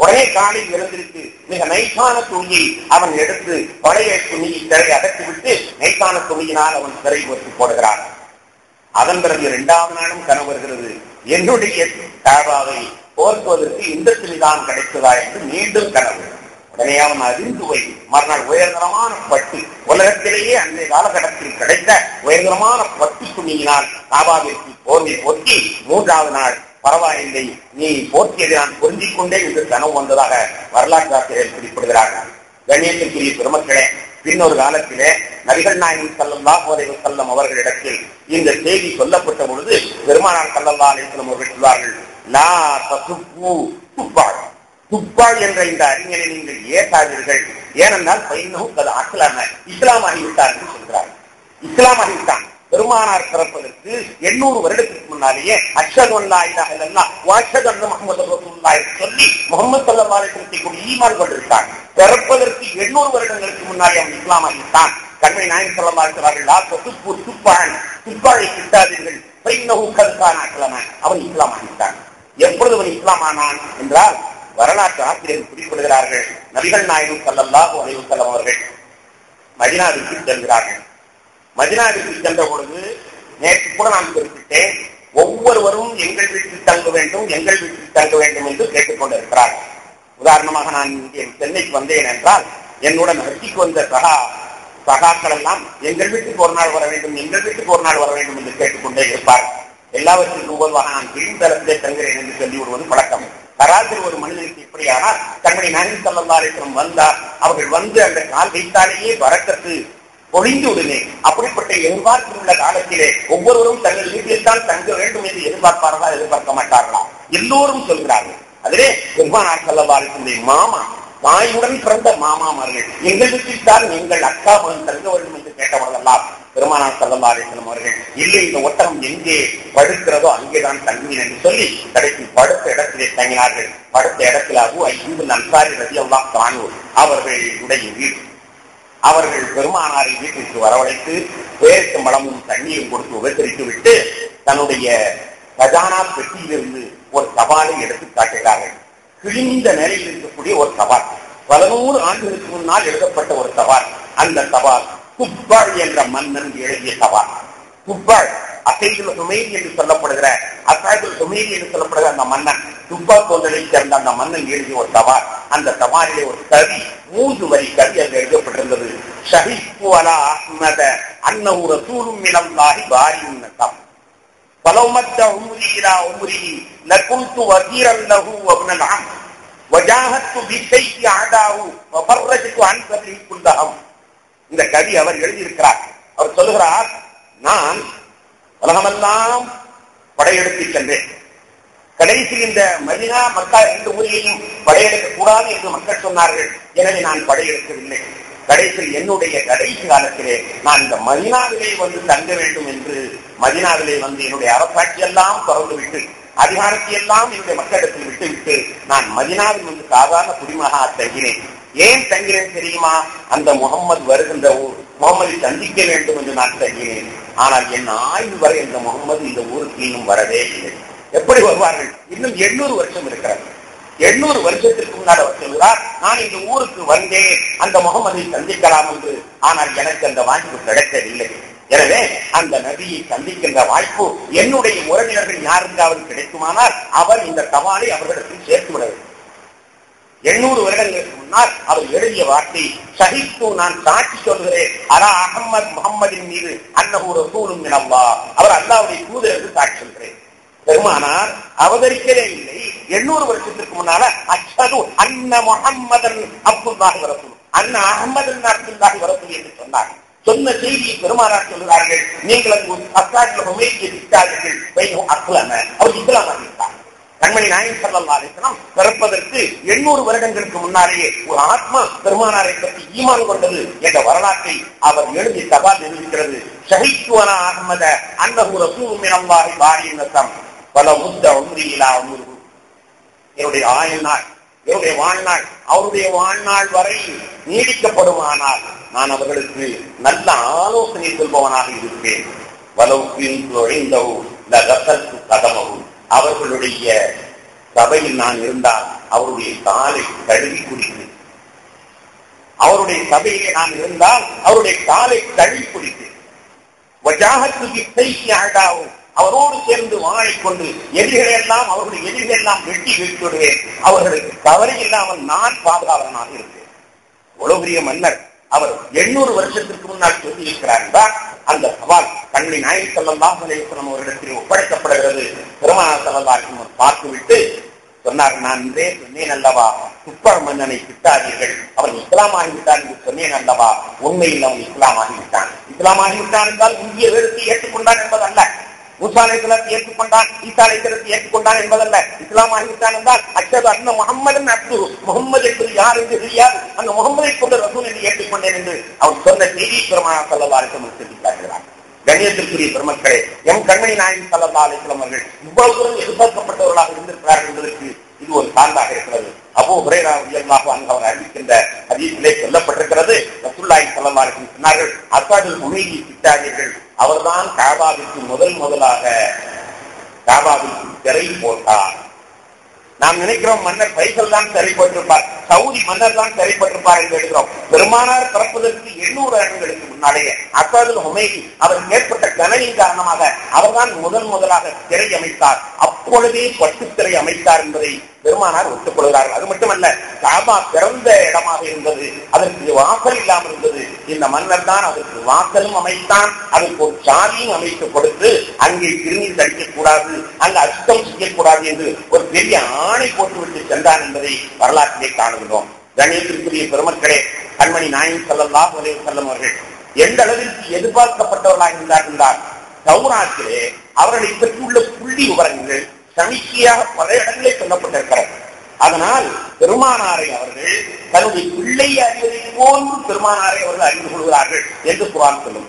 உடனே காலையில் எழுந்திருக்கு மிக நைசான துணியை அவன் எடுத்து பழைய துணியை திரை அகற்றிவிட்டு நைசான துணியினால் அவன் திரை ஒட்டி போடுகிறான். அதன் பிறகு 2வது நாளும் கனவு வருகிறது, என்னுடைய காபாவை போர்த்துவதற்கு இந்த துணிதான் கிடைத்ததா என்று மீண்டும் கனவு. உடனே அவன் அறிந்து போய் மறுநாள் உயர்தரமான பட்டு, உலகத்திலேயே அன்றைய காலகட்டத்தில் கிடைத்த உயர்தரமான பட்டு துணியினால் காபாவிற்கு போர்வை போற்றி 3வது நாள் பரவாயில்லை, நீ போர்த்தியதை நான் புரிஞ்சிக் கொண்டே என்று கனவு வந்ததாக வரலாற்று ஆசிரியர் குறிப்பிடுகிறார்கள். கண்ணியத்திற்குரிய பெருமக்களே, பின்னொரு காலத்திலே நபிகள் நாயகம் ஸல்லல்லாஹு அலைஹி வஸல்லம் அவர்களிடத்தில் இந்த செய்தி சொல்லப்பட்ட பொழுது பெருமானார் ஸல்லல்லாஹு அலைஹி வஸல்லம் அவர்கள் சொல்வார்கள், லா தசுப்பு துப்பாள், துப்பாள் என்ற இந்த அறிஞரை நீங்கள் ஏற்காதீர்கள், ஏனென்றால் இஸ்லாமாகிவிட்டார் என்று சொல்கிறார். இஸ்லாமாகிவிட்டான். பெருமானார் பிறப்பதற்கு 800 வருடத்திற்கு முன்னாலேயே அஷ்ஹது அல்லா இலாஹ இல்லல்லாஹ் வ அஷ்ஹது அன்ன முஹம்மது ரசூலுல்லாஹ் சொல்லி முஹம்மது ஸல்லல்லாஹு அலைஹி வஸல்லம் கூட ஈமான் கொண்டிருக்கான். பிறப்பதற்கு 800 வருடங்களுக்கு முன்னாலே அவன் இஸ்லாமாகிவிட்டான். கண்மை நாயகம் ஸல்லல்லாஹு அலைஹி வஸல்லம் லா தசுப்பு துப்பாள், துப்பாளை கிட்டாதீர்கள், ஃபைன்னஹு கத் கான அஸ்லம, அவன் இஸ்லாமாகிவிட்டான். எப்பொழுது அவன் இஸ்லாமானான் என்றால் வரலாற்று ஆசிரியர்கள் குறிப்பிடுகிறார்கள், நபிகள் நாயகம் ஸல்லல்லாஹு அலைஹி வஸல்லம் அவர்கள் மதீனாவிற்கு செல்கிறார்கள். மதீனாவிற்கு சென்ற பொழுது நேற்று கூட நான் குறிப்பிட்டேன், ஒவ்வொருவரும் எங்கள் வீட்டில் தங்க வேண்டும், எங்கள் வீட்டில் தங்க வேண்டும் என்று கேட்டுக்கொண்டிருக்கிறார்கள். உதாரணமாக நான் இங்கே சென்னைக்கு வந்தேன் என்றால் என்னுடன் ஹஜ்ஜிக்கு வந்த சகாக்கள் எல்லாம் எங்கள் வீட்டுக்கு ஒரு நாள் வர வேண்டும், எங்கள் வீட்டுக்கு ஒரு நாள் வர வேண்டும் என்று கேட்டுக்கொண்டே இருப்பார். எல்லாவற்றிற்கும் பொதுவாக நான் கிரீந்தரத்திலே தங்குகிறேன் என்று சொல்லி விடுவது பழக்கம். தராசில் ஒரு மனிதனுக்கு இப்படியானால் கண்மணி நாயகம் ஸல்லல்லாஹு அலைஹி வஸல்லம் வந்தார், அவர்கள் வந்து அந்த கால் வைத்தாலேயே பரக்கத்து பொழிந்து விடுமே. அப்படிப்பட்ட எதிர்பார்ப்பு உள்ள காலத்திலே ஒவ்வொருவரும் தங்கள் வீட்டில் தான் தங்க வேண்டும் என்று எதிர்பார்ப்பார்களா, எதிர்பார்க்க மாட்டார்களா? எல்லோரும் சொல்கிறார்கள். அதிலே பெருமானார் ஸல்லல்லாஹு அலைஹி வஸல்லம் மாமா, தாயுடன் பிறந்த மாமாமார்கள், எங்கள் வீட்டில் தான் எங்கள் அக்கா மகன் தங்க வேண்டும் என்று கேட்டவர்களெல்லாம் பெருமானார் ஸல்லல்லாஹு அலைஹி வஸல்லம் அவர்கள் இல்லை, இந்த ஒட்டகம் எங்கே படுக்கிறதோ அங்கேதான் தங்குவேன் என்று சொல்லி கடைசி படுத்த இடத்திலே தங்கினார்கள். படுத்த இடத்தில் அபூ அய்யூப் அன்சாரி ரலியல்லாஹு அன்ஹு அவர்களுடைய வீடு. அவர்கள் பெருமானாரை வீட்டிற்கு வரவழைத்து பேருக்கு மலமும் தண்ணீரும் கொடுத்து உபசரித்து விட்டு தன்னுடைய கஜானா பெட்டியிலிருந்து ஒரு தபாலை எடுத்து காட்டுகிறார்கள். கிழிந்த நிலையில் இருக்கக்கூடிய ஒரு தபால், பல 100 ஆண்டுகளுக்கு முன்னால் எழுதப்பட்ட ஒரு தபால். அந்த தபால் துப்பாள் என்ற மன்னன் எழுதிய தபால். துப்பாள் அசைதுல் ஹுமைரி என்று சொல்லப்படுகிற அந்த மன்னன், துப்பா தோன்றலை சேர்ந்த அந்த மன்னன் எழுதிய ஒரு தபால். அந்த தபாலிலே ஒரு கவி, 3 வரி கவி அங்கு எழுதப்பட்டிருந்தது. ஷஹீது அலா அஹ்மத அன்னஹு ரசூலும் மினல்லாஹி பாரிஉன் நஸப் ஃபலவ் மத்த உம்ரி இலா உம்ரிஹி லகுன்து வஸீரன் லஹு வப்னல் அம் வஜாஹத்து பிஷைஇ அதாஹு வஃபர்ரஜது அன் சத்ரி குல்லஹம். இந்த கவி அவர் எழுதியிருக்கிறார். அவர் சொல்லுகிறார், நான் உலகமெல்லாம் படையெடுத்து சென்றேன். கடைசி இந்த மதீனா மக்கா 2 ஊரையும் படையெடுக்க கூடாது என்று மக்கள் சொன்னார்கள். எனவே நான் படையெடுக்கவில்லை. கடைசியில் என்னுடைய கடைசி காலத்திலே நான் இந்த மதீனாவிலே வந்து தங்க வேண்டும் என்று மதீனாவிலே வந்து என்னுடைய அரசாட்சி எல்லாம் தொடர்ந்து விட்டு அதிகாரத்தை எல்லாம் என்னுடைய மக்களிடத்தில் விட்டுவிட்டு நான் மதீனாவில் வந்து சாதாரண குடிமகனாக தங்கினேன். ஏன் தங்கினேன் தெரியுமா? அந்த முகம்மது வருகின்ற ஊர், முகம்மதை சந்திக்க வேண்டும் என்று நான் தங்கினேன். ஆனால் என் ஆய்வு வரை இந்த முகம்மது இந்த ஊருக்கு இன்னும் வரவே இல்லை. எப்படி வருவார்கள்? இன்னும் 800 வருஷம் இருக்கிறார். 800 வருஷத்திற்கு முன்னால் அவர் சொல்கிறார், நான் இந்த ஊருக்கு வந்தேன் அந்த முகம்மதை சந்திக்கலாம் என்று. ஆனால் எனக்கு அந்த வாய்ப்பு கிடைக்கவில்லை. எனவே அந்த நபியை சந்திக்கின்ற வாய்ப்பு என்னுடைய உறவினர்கள் யாருக்காவது கிடைக்குமானால் அவர் இந்த தபாலை அவர்களிடத்தில் சேர்த்து விட வேண்டும். 800 வருடங்களுக்கு முன்னால் அவர் எழுதிய வார்த்தை, ஷஹீது, நான் சாட்சி சொல்கிறேன், அலா அஹ்மத் முஹம்மதின் மீது அன்னஹு ரசூலும் மினல்லாஹ், அவர் அல்லாஹ்வுடைய தூதர் என்று சாட்சி சொல்கிறேன். பெருமானார் அவதரிக்கவே இல்லை. 800 வருஷத்திற்கு முன்னால அஷ்ஹது அன்ன முஹம்மதன் அப்துல்லாஹி வ ரசூலுஹு, அன்ன அஹ்மதன் அப்துல்லாஹி வ ரசூலுஹு என்று சொன்னார். சொன்ன செய்தியை பெருமானார் சொல்கிறார்கள், நீங்கள் அஸ்ஸாஜில் ஹுமைரியை விட்டார்கள், அவர் இஸ்லாமாகிவிட்டார். கண்மணி நாயகம் ஸல்லல்லாஹு அலைஹி வஸல்லம் பிறப்பதற்கு 800 வருடங்களுக்கு முன்னாலேயே ஒரு ஆத்மா பெருமானாரை பற்றி ஈமான் கொண்டது என்ற வரலாற்றை அவர் எழுதி தபால் நிரூபிக்கிறது. ஷஹீதுவனா அஹ்மத அன்னஹு ரசூலுன் மினல்லாஹி வாரின் நஸம் வல முத்த உம்ரி இலா உம்ரு. என்னுடைய வாழ்நாள் அவருடைய வாழ்நாள் வரை நீடிக்கப்படுமானால் நான் அவர்களுக்கு நல்ல ஆலோசனை சொல்பவனாக இருப்பேன். அவர்களுடைய சபையில் நான் இருந்தால் அவருடைய காலை கழுவி குடித்தேன். அவருடைய சபையிலே நான் இருந்தால் அவருடைய காலை கழுவி குடித்தேன். அவரோடு சேர்ந்து வாழை கொண்டு எதிரிகளெல்லாம் அவருடைய எதிரிகளெல்லாம் வெட்டி வீழ்த்திவிடுவேன். அவர்களுக்கு கவலை இல்லாமல் நான் பாதுகாவலனாக இருப்பேன். எவ்வளவு பெரிய மன்னர் அவர் 800 வருஷத்திற்கு முன்னால் சொல்லி இருக்கிறார் என்றால் அந்த சவால் கண்மணி நாயகம் ஸல்லல்லாஹு அலைஹி வஸல்லம் அவரிடத்தில் ஒப்படைக்கப்படுகிறது. பெருமானார் ஸல்லல்லாஹு அலைஹி வஸல்லம் பார்த்துவிட்டு சொன்னார், நான் இன்றே சொன்னேன் அல்லவா, துப்பர மன்னனை திட்டாதீர்கள், அவன் இஸ்லாம் ஆகிவிட்டான் என்று சொன்னேன் அல்லவா. உண்மையில் அவன் இஸ்லாம் ஆகிவிட்டான். இஸ்லாம் ஆகிவிட்டான் என்றால் இந்திய வேதத்தை ஏற்றுக்கொண்டான் என்பதல்ல, மூசா அலைஹிஸ்ஸலாத்தை ஏற்றுக்கொண்டான், ஈசா அலைஹிஸ்ஸலாத்தை ஏற்றுக்கொண்டான் என்பதல்ல. இஸ்லாம் ஆகிவிட்டான் என்றால் அஷ்ஹது அன்ன முஹம்மதன் அப்துஹு, முஹம்மது என்பது யார் என்று தெரியாது, அந்த முஹம்மதை கொண்ட ரசூல் என்று ஏற்றுக்கொண்டேன் என்று அவர் சொன்ன செய்தி பெருமானார் ஸல்லல்லாஹு அலைஹி வஸல்லம் சொல்லி காட்டுகிறார். கண்ணியத்திற்குரிய பெருமக்களே, எம் கண்மணி நாயகம் ஸல்லல்லாஹு அலைஹி வஸல்லம் அவர்கள் இவ்வளவு தூரம் எதிர்பார்க்கப்பட்டவர்களாக இருந்திருக்கிறார்கள் என்பதற்கு இது ஒரு சான்றாக இருக்கிறது. அபூ ஹுரைரா ரலியல்லாஹு அன்ஹு அவர் அறிவிக்கின்ற ஹதீஸிலே சொல்லப்பட்டிருக்கிறது, ரசூலுல்லாஹி ஸல்லல்லாஹு அலைஹி வஸல்லம் சொன்னார்கள், அஸ்ஹாபுல் ஹுமைரி திட்டாதீர்கள், அவர்தான் காபாவிற்கு முதலாக காபாவிற்கு திரை போட்டார். நாம் நினைக்கிறோம் மன்னர் ஃபைசல் தான் திரைப்பட்டிருப்பார், சவுதி மன்னர் தான் திரைப்பட்டிருப்பார் என்று எழுதுகிறோம். பெருமானார் பிறப்பதற்கு 800 ஆண்டுகளுக்கு முன்னாலேயே அஸ்ஹாபுல் ஹுமைரி அவருக்கு ஏற்பட்ட கனவின் காரணமாக அவர்தான் முதலாக திரை அமைத்தார். அப்பொழுதே பட்டு திரை அமைத்தார் என்பதை பெருமானார் ஒத்துக்கொள்கிறார்கள். அது மட்டுமல்ல, காபா பிறந்த இடமாக இருந்தது, அதற்கு வாசல் இல்லாமல் இருந்தது. இந்த மன்னர் தான் அதற்கு வாசலும் அமைத்தான், அதற்கு ஒரு சாதியும் அமைத்து கொடுத்து அங்கே திருநீர் அடிக்கக்கூடாது, அங்கு அசுத்தம் செய்யக்கூடாது என்று ஒரு பெரிய ஆணை போட்டுவிட்டு சென்றான் என்பதை வரலாற்றிலே காணுகிறோம். கணேசத்திற்குரிய பெருமக்களே, கண்மணி நாயகம் ஸல்லல்லாஹு அலைஹி வஸல்லம் அவர்கள் எந்த அளவிற்கு எதிர்பார்க்கப்பட்டவர்களாக இருந்தார் என்றால், தௌராத்திலே அவர்களை பெற்றுள்ள புள்ளி விவரங்கள் சமிக்கையாக பல இடங்களே சொல்லப்பட்டிருக்கிறது. அதனால் பெருமானாரை அவர்கள் தன்னுடைய பிள்ளை அறிவதை போன்று பெருமானாரை அவர்கள் அறிந்து கொள்கிறார்கள் என்று குர்ஆன் சொல்லும்.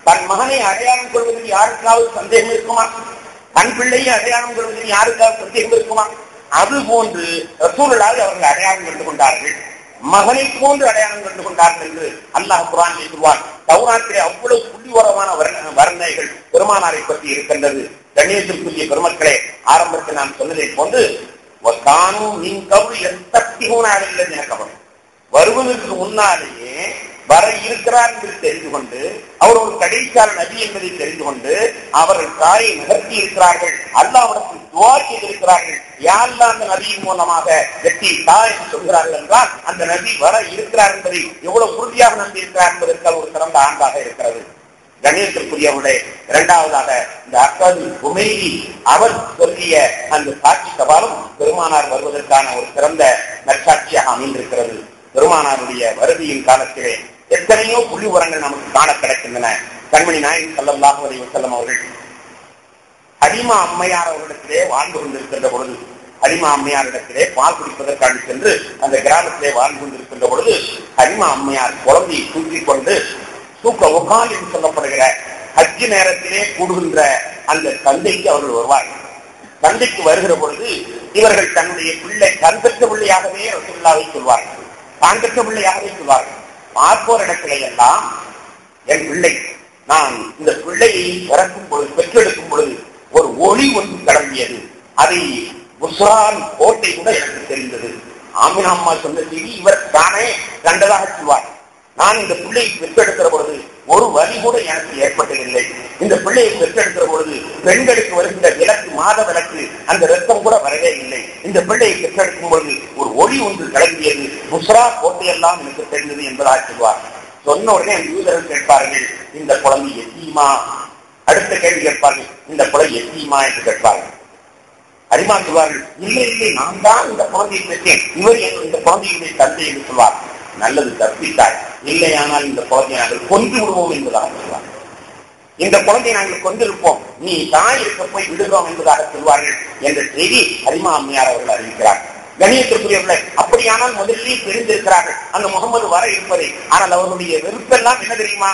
தன் மகனை அடையாளம் கொள்வதில் யாருக்காவது சந்தேகம் இருக்குமா? தன் பிள்ளையை அடையாளம் கொள்வதில் யாருக்காவது சந்தேகம் இருக்குமா? அது போன்று ரசூலுல்லாஹி அவர்கள் அடையாளம் கண்டு கொண்டார்கள், மகனை போன்று அடையாளம் கண்டு கொண்டார்கள் என்று அல்லாஹ் குர்ஆனில் சொல்வார். தௌராத்திலே அவ்வளவு புள்ளிவரமான வர்ணனைகள் பெருமானாரை பற்றி இருக்கின்றது. கண்ணியத்திற்குரிய பெருமக்களே, ஆரம்பத்தில் நான் சொன்னதை போன்று வருவதற்கு முன்னாலேயே வர இருக்கிறார் என்று தெரிந்து கொண்டு, அவர் ஒரு கடைசியான நபி என்பதை தெரிந்து கொண்டு அவர்கள் தாயை நகர்த்தி இருக்கிறார்கள், அல்லாஹ்விடத்தில் துஆ செய்திருக்கிறார்கள். யாரெல்லாம் அந்த நபியின் மூலமாக வெற்றி தாய் என்று சொல்கிறார்கள் என்றால் அந்த நபி வர இருக்கிறார் என்பதை எவ்வளவு உறுதியாக நம்பி இருக்கிறார் என்பதற்கு ஒரு சிறந்த ஆண்டாக இருக்கிறது. கணேசத்திற்குரியவர்களே, இரண்டாவதாக இந்த அஸ்ஹாபுல் ஹுமைரி அவர் சொல்லிய அந்த சாட்சி சவாலும் பெருமானார் வருவதற்கான ஒரு சிறந்த நற்சாட்சியாக அமைந்திருக்கிறது. பெருமானாருடைய வருகையின் காலத்திலே எத்தனையோ புள்ளி உரங்கள் நமக்கு காண கிடைக்கின்றன. கண்மணி நாயகம் ஸல்லல்லாஹு அலைஹி வஸல்லம் அவர்கள் ஹலிமா அம்மையார் அவர்களிடத்திலே வாழ்ந்து கொண்டிருக்கின்ற பொழுது, ஹலிமா அம்மையாரிடத்திலே பால் குடிப்பதற்காக சென்று அந்த கிராமத்திலே வாழ்ந்து கொண்டிருக்கின்ற பொழுது ஹலிமா அம்மையார் குழந்தையை தூக்கிக் கொண்டு தூக்க உகால் என்று சொல்லப்படுகிற ஹஜ் நேரத்திலே கூடுகின்ற அந்த சந்தைக்கு அவர்கள் வருவார்கள். சந்தைக்கு வருகிற பொழுது இவர்கள் தன்னுடைய பிள்ளை கண்பற்ற பிள்ளையாகவே ரசூலுல்லாஹை சொல்வார்கள், தாங்கற்ற பிள்ளையாகவே சொல்வார்கள். பார்ப்போர் இடத்திலே எல்லாம் என் பிள்ளை, நான் இந்த பிள்ளையை பிறக்கும் பொழுது பெற்றெடுக்கும் பொழுது ஒரு ஒளி ஒன்று கிளம்பியது, அதை புஸ்ரான் கோட்டை கூட எனக்கு தெரிந்தது. ஆமினா அம்மா சொன்ன செய்தி இவர் தானே கண்டதாக சொல்வார். நான் இந்த பிள்ளையை பெற்றெடுக்கிற பொழுது ஒரு வலி கூட எனக்கு ஏற்பட்டதில்லை. இந்த பிள்ளையை பெற்றெடுக்கிற பொழுது பெண்களுக்கு வருகின்ற விளக்கு, மாத விளக்கு, அந்த ரத்தம் கூட வரவே இல்லை. இந்த பிள்ளையை பெற்றெடுக்கும் பொழுது ஒரு ஒளி ஒன்று கிளம்பியது, புஸ்ரா கோட்டையெல்லாம் எனக்கு தெரிந்தது என்பதாக சொல்வார். சொன்ன உடனே அந்த யூதர்கள் கேட்பார்கள், இந்த குழந்தை எத்தீமா? அடுத்த கேள்வி கேட்பார்கள், இந்த குழந்தை எத்தீமா என்று கேட்பார்கள். ஹலிமா சொல்வார்கள், இல்லை இல்லை, நான் தான் இந்த குழந்தையை பெற்றேன், இவர் இந்த குழந்தையுடைய தந்தை என்று சொல்வார். நல்லது, தப்பித்தாய், இல்லையானால் இந்த குழந்தையை நாங்கள் கொன்று விடுவோம் என்பதாக சொல்வார். இந்த குழந்தையை நாங்கள் கொண்டிருப்போம், நீ தாய் இருக்க போய் விடுகிறோம் என்பதாக சொல்வார்கள் என்ற செய்தி ஹலிமா அம்மையார் அவர்கள் அறிவிக்கிறார். கணியத்திற்குரியவர்களை அப்படியானால் முதலிலே தெரிந்திருக்கிறார்கள் அந்த முகமது வர இருப்பதை. ஆனால் அவர்களுடைய வெறுப்பெல்லாம் என்ன தெரியுமா?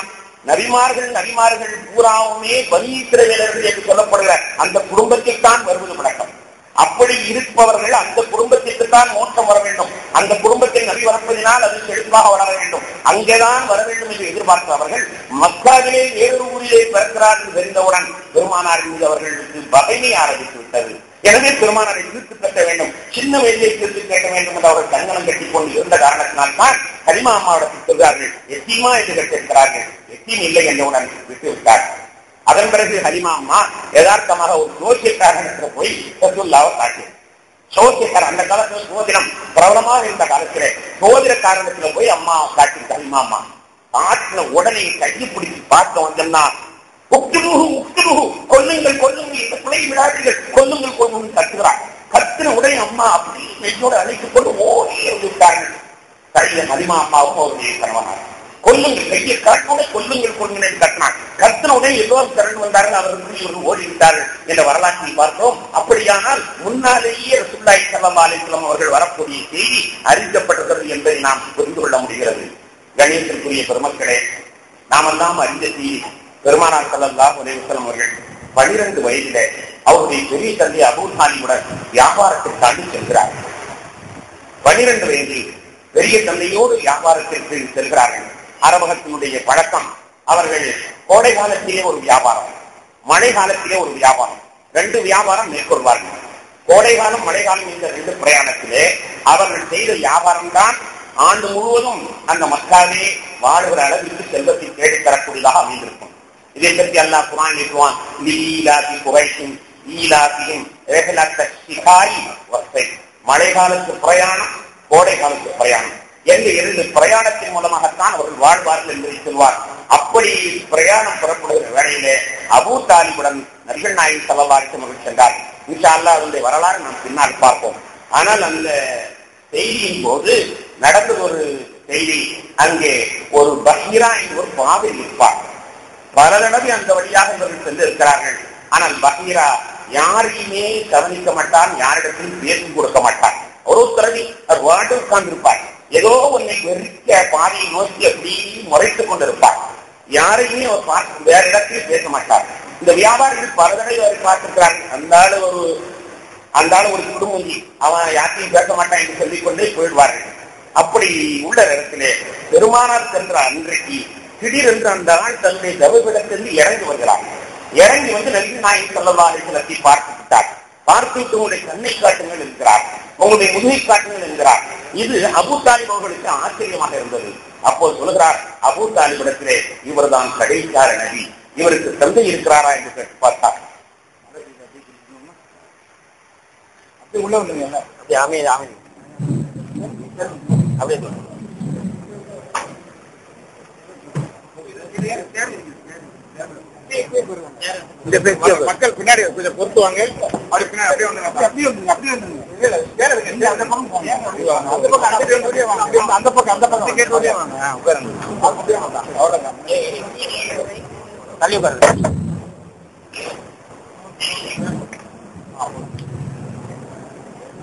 நபிமார்கள் பூராவுமே பனி இஸ்ரவேலர்கள் என்று சொல்லப்படுகிற அந்த குடும்பத்தில் தான் வருவது வழக்கம். அப்படி இருப்பவர்கள் அந்த குடும்பத்திற்கு தான் மோட்சம் வர வேண்டும். அந்த குடும்பத்தில் நபி வரப்பதினால் அது செழிப்பாக வளர வேண்டும், அங்கேதான் வர வேண்டும் என்று எதிர்பார்த்தவர்கள் மக்காவிலே வேறு ஊரிலே பிறக்கிறார் என்று தெரிந்தவுடன் பெருமானார் மீது அவர்களுக்கு பகைமை ஆரம்பித்து விட்டது. எனவே பெருமானாரை எதிர்த்து கட்ட வேண்டும், சின்ன வயதிலே எதிர்த்து கேட்க வேண்டும் என்று அவர்கள் கங்கணம் கட்டிக் கொண்டு இருந்த காரணத்தினால் தான் ஹலிமா அம்மாவிடத்தில் சொல்கிறார்கள், எத்தீமா என்று கேட்டிருக்கிறார்கள். எத்தீம் இல்லை என்றவுடன் விட்டுவிட்டார்கள். அதன் பிறகு ஹலிமா அம்மா யதார்த்தமாக ஒரு ஜோசியக்காரனிடத்தில் போய் ரசூலுல்லாஹ்வை காட்டினார். ஜோசியக்காரர் அந்த காலத்தில் சோதிடம் பிரபலமாக இருந்த காலத்திலே சோதிடக்காரனிடத்தில் போய் அம்மா காட்டினார். ஹலிமா அம்மா காட்டின உடனே கையை பிடிச்சு பார்க்க வந்தோம்னா கொல்லுங்கள் இந்த பிள்ளை விடாதீர்கள், கொல்லுங்கள் கத்துகிறார். கத்துன உடனே அம்மா அப்படி நெஞ்சோடு அழைத்துக் கொண்டு ஓடியே விட்டார்கள். கையில ஹலிமா அம்மாவும் அவருடைய கணவனார் கொல்லுங்கள் கையை காட்டோட கொல்லுங்கள் கட்டினார். கத்தின உடனே எல்லோரும் திரண்டு வந்தார்கள், அவர்கள் இவர்கள் ஓடிவிட்டார்கள் என்ற வரலாற்றை பார்த்தோம். அப்படியானால் முன்னாலேயே ரசூலுல்லாஹி ஸல்லல்லாஹு அலைஹி வஸல்லம் அவர்கள் வரக்கூடிய செய்தி அறிவிக்கப்பட்டிருக்கிறது என்பதை நாம் புரிந்து கொள்ள முடிகிறது. கணேசனுக்குரிய பெருமக்களே, நாமெல்லாம் அறிந்த செய்தி, பெருமானார் ஸல்லல்லாஹு அலைஹி வஸல்லம் அவர்கள் 12 வயதிலே அவருடைய பெரிய தந்தை அபூ தாலிபுடன் வியாபாரத்திற்காக செல்கிறார். 12 வயதில் பெரிய தந்தையோடு வியாபாரத்திற்கு செல்கிறார்கள். அரபகத்தினுடைய பழக்கம், அவர்கள் கோடை காலத்திலே ஒரு வியாபாரம், மழை காலத்திலே ஒரு வியாபாரம், 2 வியாபாரம் மேற்கொள்வார்கள். கோடை காலம் மழை காலம் இந்த 2 பிரயாணத்திலே அவர்கள் செய்த வியாபாரம் தான் ஆண்டு முழுவதும் அந்த மக்காவே வாழுகிற அளவிற்கு செல்வத்தை தேடி தரக்கூடியதாக அமைந்திருக்கும். இதை பற்றி அல்லாஹ் குர்ஆனில் சொல்வான், லீலாபி குரைஷின் ஈலாபியும் மழை காலத்து பிரயாணம், கோடை காலத்து பிரயாணம் என்ற 2 பிரயாணத்தின் மூலமாகத்தான் அவர்கள் வாழ்வார்கள் என்பதை சொல்வார். அப்படி பிரயாணம் புறப்படுகிற வேளையிலே அபூ தாலிபுடன் நபிகள் நாயகம் ஸல்லல்லாஹு அலைஹி வஸல்லம் அவர்கள் சென்றார்கள். இன்ஷா அல்லாஹ் அதனுடைய வரலாறு நாம் பின்னால் பார்ப்போம். ஆனால் அந்த செய்தியின் போது நடந்தது ஒரு செய்தி. அங்கே ஒரு பஹீரா என்ற ஒரு பாதை இருப்பார். பல தடவை அந்த வழியாக இவர்கள் சென்றிருக்கிறார்கள். ஆனால் பஹீரா யாரையுமே கவனிக்க மாட்டான், யாரிடத்திலும் பேசி கொடுக்க மாட்டான். ஒரு தடவை அவர் வாட்டு உட்கார்ந்து இருப்பார். ஏதோ ஒன்றை வெறிக்க பாதையை நோக்கி அப்படி முறைத்துக் கொண்டிருப்பார். யாரையுமே அவர் பார்த்து வேற இடத்திலும் பேச மாட்டார். இந்த வியாபாரிகள் பல தடவை அவர் பார்த்திருக்கிறார்கள். அந்த ஆளு ஒரு குடும்பி, அவன் யாரையும் பேச மாட்டான் என்று சொல்லிக் கொண்டே போயிடுவார்கள். அப்படி உள்ள இடத்திலே பெருமானார் சென்ற அன்றைக்கு திடீரென்று அந்த ஆள் தன்னுடைய தவபிடத்திலிருந்து இறங்கி வருகிறார். இறங்கி வந்து நபிகள் நாயகம் ஸல்லல்லாஹு அலைஹி வஸல்லம் பார்த்து விட்டார். பார்த்துவிட்டு உங்களுடைய கண்ணை காட்டுங்கள் என்கிறார், உங்களுடைய முதுகை காட்டுங்கள் என்கிறார். இது அபூ தாலிப் அவர்களுக்கு ஆச்சரியமாக இருந்தது. அப்போது சொல்கிறார், அபூ தாலிபிடத்திலே இவர்தான் கடைசியார நபி, இவருக்கு தந்தை இருக்கிறாரா என்று கேட்டு பார்த்தார். அப்படி உள்ள வந்துங்க, மக்கள் பின்னாடி கொஞ்சம் பொறுத்துவாங்க. அந்த பக்கம் தள்ளி உட்காருங்க.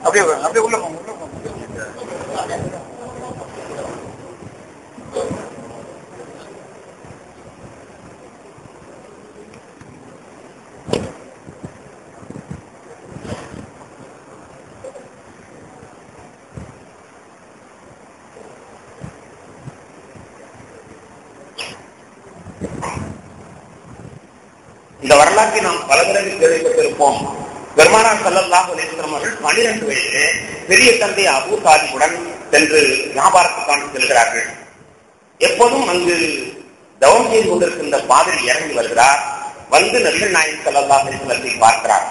அப்படியே உள்ள போங்க. இந்த வரலாற்றை நாம் பல தடவை கேள்விப்பட்டிருப்போம். பெருமானார் ஸல்லல்லாஹு அலைஹி வஸல்லம் அவர்கள் 12 வயதிலே பெரிய தந்தை அபூ தாலிபுடன் சென்று வியாபாரத்துக்காக செல்கிறார்கள். எப்போதும் அங்கு தவம் செய்து கொண்டிருக்கின்ற பாதிரி இறங்கி வருகிறார். வந்து நபிகள் நாயகம் ஸல்லல்லாஹு அலைஹி வஸல்லம் பார்க்கிறார்.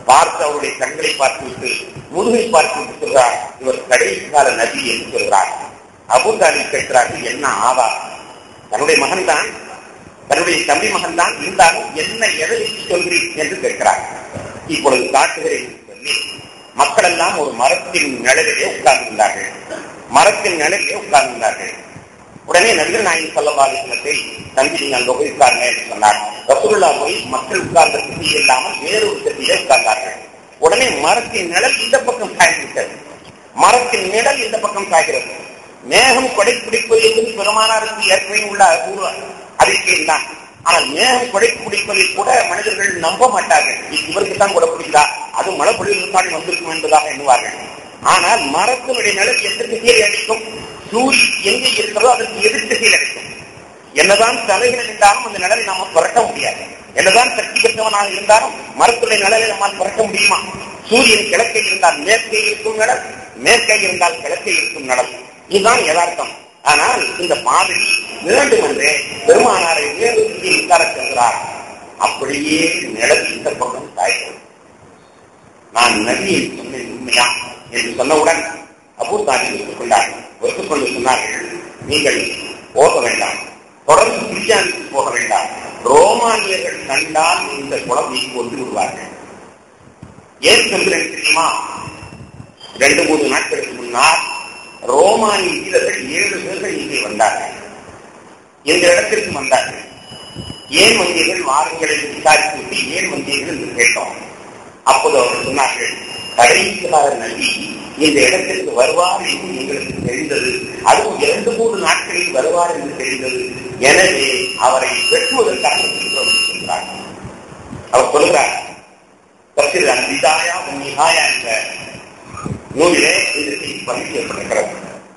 பார்த்து அவருடைய கண்களை பார்த்துவிட்டு முதுகை பார்த்துவிட்டு சொல்கிறார், இவர் கடைசி கால நபி என்று சொல்கிறார். அபூ தாலிப் கேட்கிறார்கள், என்ன ஆவா? தன்னுடைய மகன் தான், தன்னுடைய தம்பி மகன் தான், இருந்தாலும் என்ன எதை சொல்கிறீர் என்று கேட்கிறார். இப்பொழுது காட்டுகிறேன் சொல்லி மக்கள் எல்லாம் ஒரு மரத்தின் நிழலிலே உட்கார்ந்திருந்தார்கள். உடனே நபிகள் நாயகம் ஸல்லல்லாஹு அலைஹி வஸல்லத்தை தம்பி நீங்க அங்க போய் உட்காருங்க என்று சொன்னார். ரசூலுல்லாஹ் போய் மக்கள் உட்கார்ந்த திசை இல்லாமல் வேறொரு திசையிலே உட்கார்ந்தார்கள். உடனே மரத்தின் நிழல் இந்த பக்கம் சாய்ந்துவிட்டது. மரத்தின் நிழல் இந்த பக்கம் சாய்கிறது. மேகம் கொடை பிடிப்பது என்பது பெருமானாருக்கு ஏற்கனவே உள்ள அறிக்கையில் தான். ஆனால் மேகம் கொடை பிடிப்பதை கூட மனிதர்கள் நம்ப மாட்டார்கள். இவருக்கு தான் கொடை பிடிக்கிறா, அது மழை பொழிவுக்கான வந்திருக்கும் என்பதாக எண்ணுவார்கள். ஆனால் மரத்தினுடைய நிழல் எந்த திசையில் அடிக்கும்? சூரியன் எங்கே இருக்கிறதோ அதற்கு எதிர் திசையில் அடிக்கும். என்னதான் தலைகள் இருந்தாலும் அந்த நிழலை நாம பறக்க முடியாது. என்னதான் சக்தி பெற்றவனாக இருந்தாலும் மரத்துடைய நிழலை நம்மால் பறக்க முடியுமா? சூரியன் கிழக்கை இருந்தால் மேற்கே இருக்கும் நிழல், மேற்கே இருந்தால் கிழக்கே இருக்கும் நிழல். இதுதான் யதார்த்தம். ஆனால் இந்த மாதிரி வேண்டும் என்றே பெருமானாரை வேறு உட்கார செல்கிறார். அப்படியே நிழல் இந்த பக்கம் சாய்கிறது. நான் நபியை சொன்னேன் உண்மையா என்று சொன்னவுடன் அபூ தாலிப் ஒத்துக்கொண்டு சொன்னார்கள், நீங்கள் போக வேண்டாம், தொடர்ந்து சிரியாவுக்கு போக வேண்டாம். ரோமானியர்கள் கண்டால் இந்த குழந்தையை கொண்டு விடுவார்கள். ஏன் சொல்கிறேன் தெரியுமா? 2-3 நாட்களுக்கு முன்னால் ரோமானிய வீரர்கள் 7 பேர்கள் இங்கே வந்தார்கள். இந்த இடத்திற்கு வந்தார்கள். ஏன் வந்தீர்கள்? வாரங்களை விசாரித்து ஏன் வந்தீர்கள் என்று கேட்டோம். அப்போது அவர்கள் சொன்னார்கள், கடைசியாக நபி இந்த இடத்திற்கு வருவார் என்று எங்களுக்கு தெரிந்தது, அதுவும் 2-3 நாட்களில் வருவார் என்று தெரிந்தது. எனவே அவரை வெட்டுவதற்காக சொல்கிறார். அவர் சொல்கிறார், என்ற நூலிலே இந்த செய்தி பதிவு செய்யப்பட்டிருக்கிறது.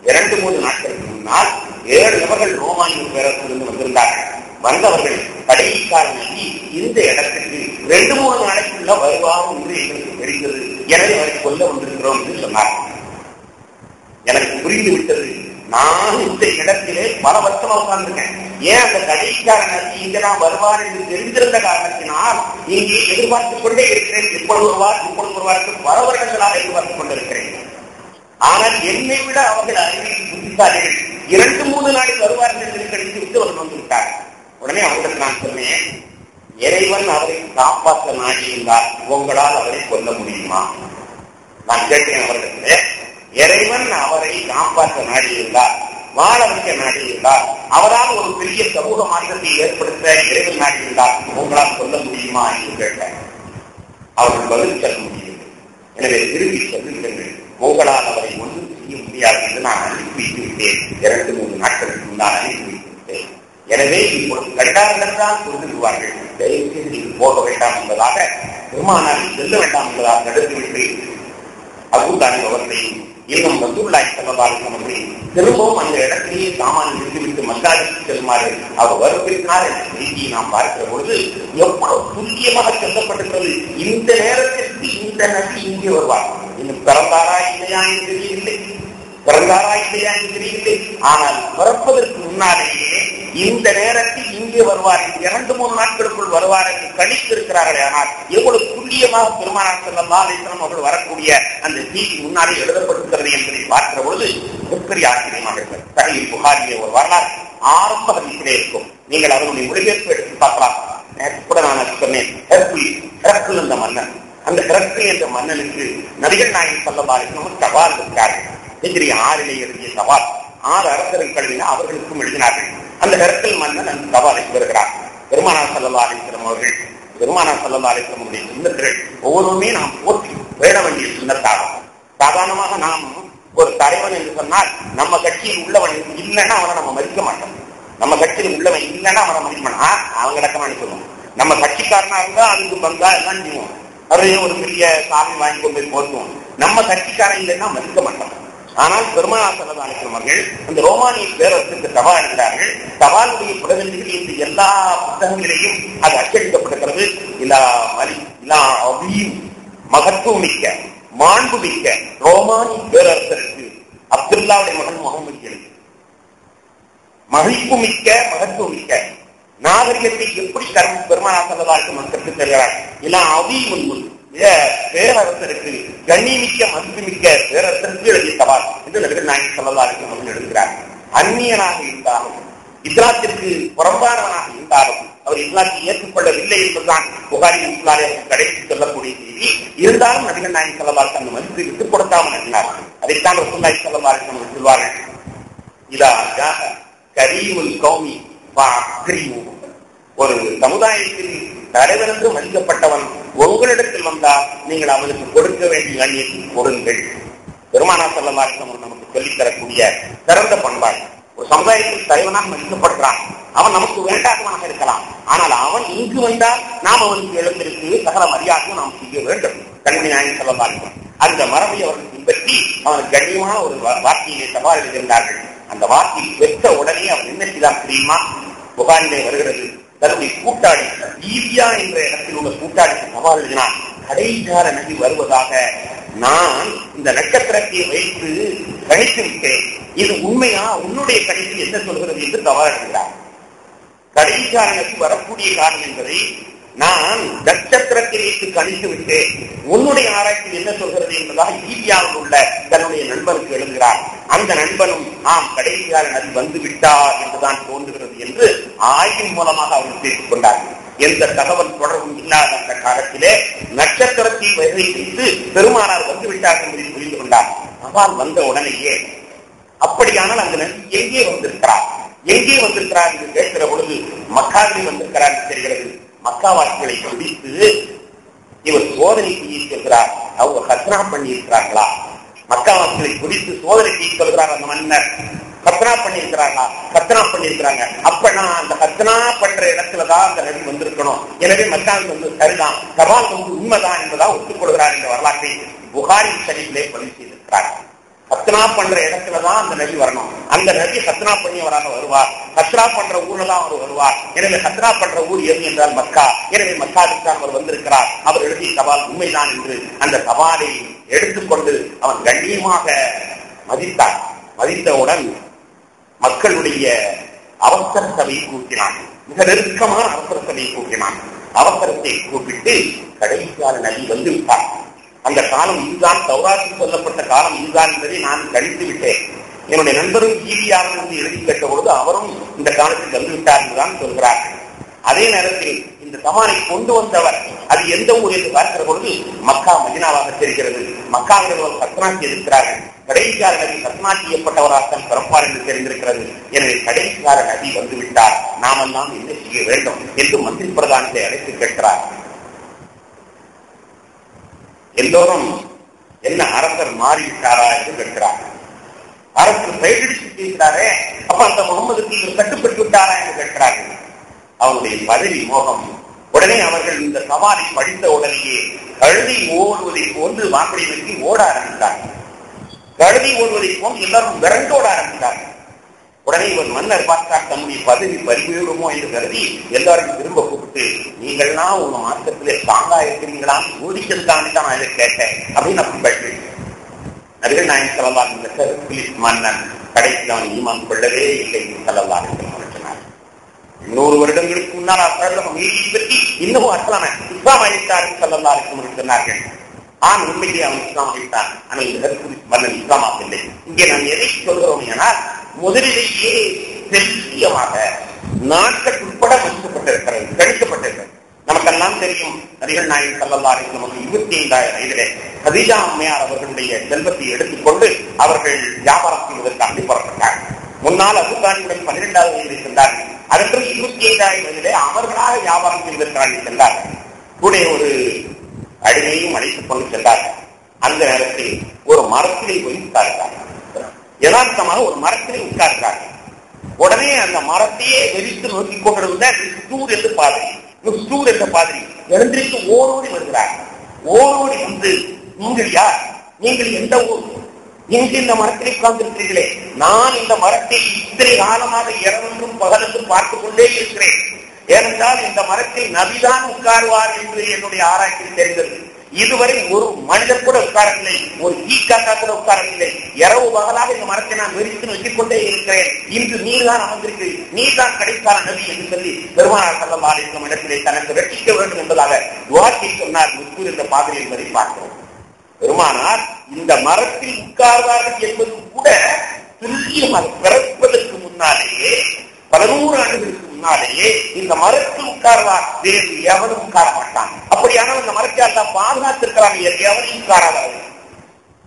2-3 நாட்களுக்கு முன்னால் 7 நபர்கள் ரோமானிய பேரரசிலிருந்து வந்திருந்தார்கள். வந்தவர்கள் கடைசிக்கார நபி இந்த இடத்திற்கு 2-3 நாளைக்குள்ள வருவார் என்று எங்களுக்கு தெரிந்தது, எனவே அவரை கொல்ல வந்திருக்கிறோம் என்று சொன்னார்கள். எனக்கு புரிந்து விட்டது. நான் இந்த இடத்திலே பல வருஷமா உட்கார்ந்துருக்கேன். ஏன் அந்த கடைசிக்கார நபி இங்க நான் வருவார் என்று தெரிந்திருந்த காரணத்தினால் இங்கே எதிர்பார்த்துக் கொண்டே இருக்கிறேன். எப்பொழுது வருவார் பல வருடங்களாக எதிர்பார்த்துக் கொண்டிருக்கிறேன். ஆனால் என்னை விட அவர்கள் அறிவியல் புத்திசாலிகள் 2-3 நாளில் வருவார்கள் என்று கழித்து விட்டு அவர்கள் வந்துவிட்டார். உடனே அவர்களுக்கு நான் சொன்னேன், இறைவன் அவரை காப்பாற்ற நாடியிருந்தால் உங்களால் அவரை கொல்ல முடியுமா? நான் கேட்டேன் அவர்களுக்கு, இறைவன் அவரை காப்பாற்ற நாடியிருந்தால், வாழ வைக்க நாடியிருந்தால், அவரால் ஒரு பெரிய சமூக மாற்றத்தை ஏற்படுத்த இறைவன் நாடியிருந்தால் உங்களால் சொல்ல முடியுமா என்று கேட்டேன். அவர்கள் பதில் சொல்ல முடியும். எனவே திரும்பி சொல்லுங்கள், உங்களால் அவரை ஒன்றும் செய்ய முடியாது என்று நான் அனுப்பி வைத்து விட்டேன். 2-3 நாட்களுக்கு முன்னால் அனுப்பி வைத்து விட்டேன். எனவே இப்பொழுது கண்டார்கள் தான் சொல்லிடுவார்கள், தயவுசெய்து நீங்கள் போக வேண்டாம் என்பதாக, பெருமானார் செல்ல வேண்டாம் என்பதாக தடுத்துவிட்டு அபூ தாலிப் அவர்களையும் இன்னும் ரசூலுல்லாஹி ஸல்லல்லாஹு அலைஹி வஸல்லம் திரும்பவும் அந்த இடத்திலேயே சாமான் நிறுத்திவிட்டு மக்காவுக்கு செல்லுமாறு அவர் வற்புறுத்தினார் என்ற செய்தியை நாம் பார்க்கிற பொழுது எவ்வளவு துல்லியமாக சொல்லப்பட்டிருக்கிறது. இந்த நேரத்திற்கு இந்த நபி இங்கே வருவார். இன்னும் பிறந்தாரா இல்லையா என்று தெரியவில்லை, ஆனால் பிறப்பதற்கு முன்னாலேயே இந்த நேரத்தில் இங்கே வருவார், 2-3 நாட்களுக்குள் வருவார் என்று கணித்திருக்கிறார்களே. ஆனால் எவ்வளவு துல்லியமாக பெருமானார் ஸல்லல்லாஹு அலைஹி வஸல்லம் அவர்கள் வரக்கூடிய அந்த செய்தி முன்னாலே எழுதப்பட்டிருக்கிறது என்பதை பார்க்கிற பொழுது மிகப்பெரிய ஆச்சரியமாக இருக்கிறது. சஹீஹ் புகாரிலே ஒரு வரலாறு ஆரம்ப ஹதீஸிலே இருக்கும். நீங்கள் அதனுடைய மொழிபெயர்ப்பு எடுத்து பார்க்கலாம். கூட நான் சொன்னேன், ஹெர்குல் என்ற மன்னன், அந்த ஹெர்குல் என்ற மன்னனுக்கு நபிகள் நாயகம் ஸல்லல்லாஹு அலைஹி வஸல்லம் சவால் இருக்கிறார்கள். ஹிஜ்ரி 6 எழுதிய சவால் 6 அரசர்கள் அவர்களுக்கும் எழுதினார்கள். அந்த ஹெர்குல் மன்னன் அந்த சவாலை வருகிறார். பெருமானார் ஸல்லல்லாஹு அலைஹி வஸல்லம் அவர்கள், பெருமானார் ஸல்லல்லாஹு அலைஹி வஸல்லம் உடைய சுன்னத்துகள் ஒவ்வொருமே நாம் போற்றி வேட வேண்டிய சுன்னத்தாகும். சாதாரணமாக நாம் ஒரு தலைவன் என்று சொன்னால் நம்ம கட்சியில் உள்ளவன் இல்லைன்னா அவனை நம்ம மதிக்க மாட்டோம். நம்ம கட்சியில் உள்ளவன் இல்லைன்னா அவனை மதிக்க மாட்டோம். அவங்க அடக்கமானு சொல்லுவோம். நம்ம கட்சிக்காரனா இருந்தா அதுக்கு பங்கா எல்லாம் செய்வோம். அவரையே ஒரு பெரிய சாமி வாங்கி கொண்டு போய் போட்டுவோம். நம்ம கட்சிக்காரன் இல்லைன்னா மதிக்க மாட்டோம். ஆனால் பெருமானார் ஸல்லல்லாஹு அலைஹி வஸல்லம் அவர்கள் அந்த ரோமானிய பேரரசுக்கு சவால் இருக்கிறார்கள். சவாலுடைய பிரதிநிதிகள் இந்த எல்லா புத்தகங்களிலேயும் அது அச்சடிக்கப்பட்டிருக்கிறது. மகத்துவமிக்க மாண்புமிக்க ரோமானிய பேரரசருக்கு அப்துல்லாவுடைய மகன் முகமது மகிழ்ப்புமிக்க மகத்துவமிக்க நாகரிகத்தை எப்படி பெருமானார் ஸல்லல்லாஹு அலைஹி வஸல்லம் கற்றுத் தருகிறார். பேரரசருக்கு கண்ணிமிக்க மதிப்புமிக்க பேரரசருக்கு எழுதிய சவால் என்று நபிகள் நாயகம் ஸல்லல்லாஹு அலைஹி வஸல்லம் எழுதுகிறார். அந்நியனாக இருந்தாலும், இஸ்லாத்திற்கு புறம்பானவனாக இருந்தாலும் அவர் இஸ்லாத்தை ஏற்றுக்கொள்ளவில்லை என்பதுதான் புகாரி இஸ்லாமிய கடைசி சொல்லக்கூடிய செய்தி. இருந்தாலும் நபிகள் நாயகம் ஸல்லல்லாஹு அலைஹி வஸல்லம் மதிப்பை விட்டுக் கொடுக்காமல் இருந்தார். அதைத்தான் ரசூலுல்லாஹி ஸல்லல்லாஹு அலைஹி வஸல்லம் சொல்வார்கள், இதா ஜாஅ கரீமுல் கௌமி ஒரு சமுதாயத்தில் தலைவர் என்று மதிக்கப்பட்டவன் உங்களிடத்தில் வந்தால் நீங்கள் அவனுக்கு கொடுக்க வேண்டிய கண்ணியத்தை கொடுங்கள். பெருமானார் ஸல்லல்லாஹு அலைஹி வஸல்லம் நமக்கு சொல்லித் தரக்கூடிய சிறந்த பண்பாடு. ஒரு சமுதாயத்தில் தலைவனாக மதிக்கப்படுறான், அவன் நமக்கு வேண்டாதவனாக இருக்கலாம், ஆனால் அவன் இங்கு வந்தால் நாம் அவனுக்கு எழுந்திருக்கு சகல மரியாதையும் நாம் செய்ய வேண்டும். கண்மணி நாயகம் ஸல்லல்லாஹு அலைஹி வஸல்லம் அந்த மரபை அவர்கள் பின்பற்றி அவனுக்கு கண்ணியமான ஒரு வார்த்தையை சவால் எழுதியிருந்தார்கள். அந்த வார்த்தையை பெற்ற உடனே அவன் என்ன செய்தான் தெரியுமா? புகாரிலே வருகிறது, தன்னுடைய கூட்டாளி ஈவியா என்ற இடத்தில் உள்ள கூட்டாளிக்கு சவால் எழுதினான். கடைசியார நபி வருவதாக நான் இந்த நட்சத்திரத்தை வைத்து கணித்து விட்டேன், இது உண்மையா? உன்னுடைய கணிப்பில் என்ன சொல்கிறது என்று சவால் எழுதுகிறார். கடைசியார நபி வரக்கூடிய காரணம் என்பதை நான் நட்சத்திரத்தை வைத்து கணித்து விட்டேன், உன்னுடைய ஆராய்ச்சி என்ன சொல்கிறது என்பதாக ஈவியாவில் உள்ள தன்னுடைய நண்பனுக்கு எழுதுகிறார். அந்த நண்பனும் கடைசியார நபி வந்து விட்டார் என்றுதான் தோன்றுகிறது என்று ஆய்வின் மூலமாக அவர்கள் பேசிக் கொண்டார்கள். எந்த தகவல் தொடர்பும் இல்லாத அந்த காலத்திலே நட்சத்திரத்தை வைத்து பெருமானார் வந்து விட்டார் என்பதை புரிந்து கொண்டார். அவள் வந்த உடனேயே அப்படியானால் அந்த நபி எங்கே வந்திருக்கிறார் என்று கேட்கிற பொழுது மக்காவில் வந்திருக்கிறார் என்று தெரிகிறது. மக்காவாசிகளை பிடித்து இவர் சோதனை செய்ய சொல்கிறார். அவங்க கத்னா பண்ணி இருக்கிறார்களா? மக்காவாசிகளை பிடித்து சோதனை செய்ய சொல்கிறார். அந்த மன்னர் கத்னா பண்ணியிருக்கிறாங்களா? கத்னா பண்ணியிருக்கிறாங்க. அப்ப நான் அந்த கத்னா பண்ற இடத்துலதான் அந்த நபி வந்திருக்கணும், எனவே மக்காவுக்கு வந்து சரிதான், சவால் வந்து உண்மைதான் என்பதா ஒத்துக்கொள்கிறார் என்ற வரலாற்றை புகாரி ஷரீஃபிலே பதிவு செய்திருக்கிறார். கத்னா பண்ற இடத்துலதான் அந்த நபி வரணும், அந்த நபி கத்னா பண்ணியவராக வருவார், கத்னா பண்ற ஊர்ல தான் அவர் வருவார், எனவே கத்னா பண்ற ஊர் எது என்றால் மக்கா, எனவே மக்காவுக்கு தான் அவர் வந்திருக்கிறார், அவர் எழுதிய சவால் உண்மைதான் என்று அந்த சவாலை எடுத்துக்கொண்டு அவன் கண்ணியமாக மதித்தான். மதித்தவுடன் மக்களுடைய அவசர சபையை கூட்டினான், மிக நெருக்கமான அவசர சபையை கூட்டினான். அவசரத்தை கூப்பிட்டு கடைசியால நபி வந்து விட்டார். அந்த காலம் இதுதான், தௌராத்தில் சொல்லப்பட்ட காலம் இதுதான் என்பதை நான் கணித்து விட்டேன். என்னுடைய நண்பரும் ஈவியார் என்று எழுதி கேட்ட பொழுது அவரும் இந்த காலத்தில் வந்து விட்டார் என்றுதான் சொல்கிறார்கள். அதே நேரத்தில் இந்த சவாலை கொண்டு வந்தவர் அது எந்த ஊர் என்று பார்க்கிற பொழுது மக்கா மதினாவாக தெரிகிறது. மக்காவினர் கத்னாட்டி இருக்கிறார்கள். கடைசியார நபி கத்னா செய்யப்பட்டவராக பிறப்பார் என்று தெரிந்திருக்கிறது. எனவே கடைசியார நபி வந்துவிட்டார், நாமெல்லாம் என்ன செய்ய வேண்டும் என்று மந்திரி பிரதானத்தை அழைத்து கேட்கிறார். எல்லோரும் என்ன அரசர் மாறிவிட்டாரா என்று கேட்கிறார். அரசர் சைடிச்சு பேசுகிறாரே, அப்ப அந்த முகமதுக்கு இவர் கட்டுப்பட்டு விட்டாரா என்று கேட்கிறார்கள். அவருடைய பதவி மோகம். உடனே அவர்கள் இந்த சவாலை படித்த உடனேயே கழுதை ஓடுவதை போன்று வாக்குடி நோக்கி ஓட ஆரம்பித்தார்கள். கழுதை ஓடுவதை போன்று எல்லாரும் விரண்டோட ஆரம்பித்தார்கள். உடனே இவர் மன்னர் பார்த்தார், தன்னுடைய பதவி பறிவிடுமோ என்று கருதி எல்லாரும் திரும்ப கூப்பிட்டு, நீங்கள்லாம் உங்க மார்க்கத்திலே ஸ்ட்ராங்கா இருக்கிறீங்களான்னு சோதிக்கிறதுக்கான தான் நான் இதை கேட்டேன் அப்படின்னு அப்படி பற்றி நபிகள் நாயகம் ஸல்லல்லாஹு அலைஹி வஸல்லம் மன்னன் கடைசியில் அவன் ஈமான் கொள்ளவே இல்லை ஸல்லல்லாஹு அலைஹி வஸல்லம். 100 வருடங்களுக்கு முன்னால் நீதியை பற்றி இன்னும் அஸ்லாம இஸ்லாம் அளித்தார்கள் ஸல்லல்லாஹு அலைஹி வஸல்லம் சொன்னார்கள். உண்மையிலே அவன் இஸ்லாம் அளித்தான், ஆனால் மன்னன் இஸ்லாமாக்கவில்லை. இங்கே நாம் எதை சொல்கிறோம் என்றால், முதலிலேயே செல்லியமாக நாட்டுக்குட்பட மதிக்கப்பட்டிருக்கிறது, கணிக்கப்பட்டிருக்கிறது. நமக்கெல்லாம் தெரியும், நபிகள் நாயகம் ஸல்லல்லாஹு அலைஹி வஸல்லம் 25,000 வயதிலே கதீஜா அம்மையார் அவர்களுடைய செல்வத்தை எடுத்துக்கொண்டு அவர்கள் வியாபாரம் செய்வதற்காக புறப்பட்டார்கள். முன்னால் அபூ தாலிபுடன் 12வது வயதில் சென்றார்கள். அதற்கு 25,000 வயதிலே அவர்களாக வியாபாரம் செய்வதற்காக சென்றார்கள். கூட ஒரு அடிமையும் அழைத்துக் கொண்டு சென்றார்கள். அந்த நேரத்தில் ஒரு மரத்திலே போய் உட்கார்ந்தார்கள். யதார்த்தமாக ஒரு மரத்திலே உட்கார்ந்தார்கள். உடனே அந்த மரத்தையே வெறித்து நோக்கி கொண்டிருந்த நுஸ்தூர் என்ற பாதிரி எழுந்திருக்கு ஓடோடி வருகிறார். ஓடோடி வந்து, நீங்கள் யார்? நீங்கள் எந்த ஊர்? நீங்கள் இந்த மரத்திலே உட்கார்ந்திருக்கிறீர்களே, நான் இந்த மரத்தை இத்தனை காலமாக இரவென்றும் பகலென்றும் பார்த்துக் கொண்டே இருக்கிறேன். ஏனென்றால் இந்த மரத்தில் நபிதான் உட்காருவார் என்று என்னுடைய ஆராய்ச்சியில் தெரிந்தது. இதுவரை ஒரு மனிதர் கூட உட்காரவில்லை, ஒரு ஈக்காக்கா கூட உட்காரவில்லை. இரவு பகலாக இந்த மரத்தை நான் வெறித்து வச்சுக் கொண்டே இருக்கிறேன். இன்று நீதான் அமர்ந்திருக்கிறீர்கள், நீதான் கடைக்கால நபி என்று சொல்லி பெருமானார் ஸல்லல்லாஹு அலைஹி வஸல்லம் இடத்திலே தனக்கு ரட்சிக்க வேண்டும் என்பதாக துஆ செய்து சொன்னார். முஸ்தூர் என்ற பாதிரி என்பதை பார்க்கிறோம். பெருமானார் இந்த மரத்தில் உட்கார்வார்கள் என்பது கூட துல்லியமாக பிறப்பதற்கு முன்னாலேயே, பல 100 ஆண்டுகளுக்கு முன்னாலேயே இந்த மரத்தில் உட்கார்வார், வேறு எவனும் உட்கார மாட்டான். அப்படியானால் இந்த மரத்தை எல்லாம் பாதுகாத்திருக்கிறார், எவனையும் உட்காராதார்கள்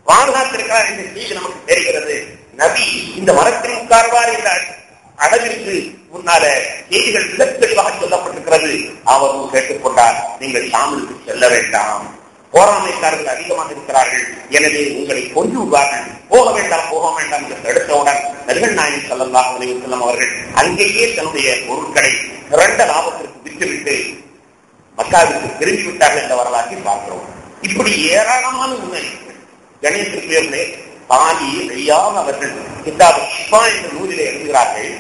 பாதுகாத்திருக்கிறார் என்ற செய்தி நமக்கு தெரிகிறது. நபி இந்த மரத்தில் உட்கார்வார் என்ற அளவிற்கு முன்னால செய்திகள் மிக தெளிவாக சொல்லப்பட்டிருக்கிறது. அவரும் கேட்டுக்கொண்டார், நீங்கள் ஷாமுக்கு செல்ல வேண்டாம், போராமைக்காரர்கள் அதிகமாக இருக்கிறார்கள், எனவே உங்களை கொண்டு விடுவார்கள், போக வேண்டாம் போக வேண்டாம் என்று தடுத்தவுடன் நபிகள் நாயகம் ஸல்லல்லாஹு அலைஹி வஸல்லம் அவர்கள் அங்கேயே தன்னுடைய பொருட்களை திரண்ட லாபத்திற்கு விட்டுவிட்டு மக்காவிற்கு திரும்பி விட்டார்கள் என்ற வரலாற்றை பார்க்கிறோம். இப்படி ஏராளமான உண்மை கணேசர்களே தாலி ஐயாம அவர்கள் கிதாப் ஷிஃபா என்ற நூலிலே எழுதுகிறார்கள்.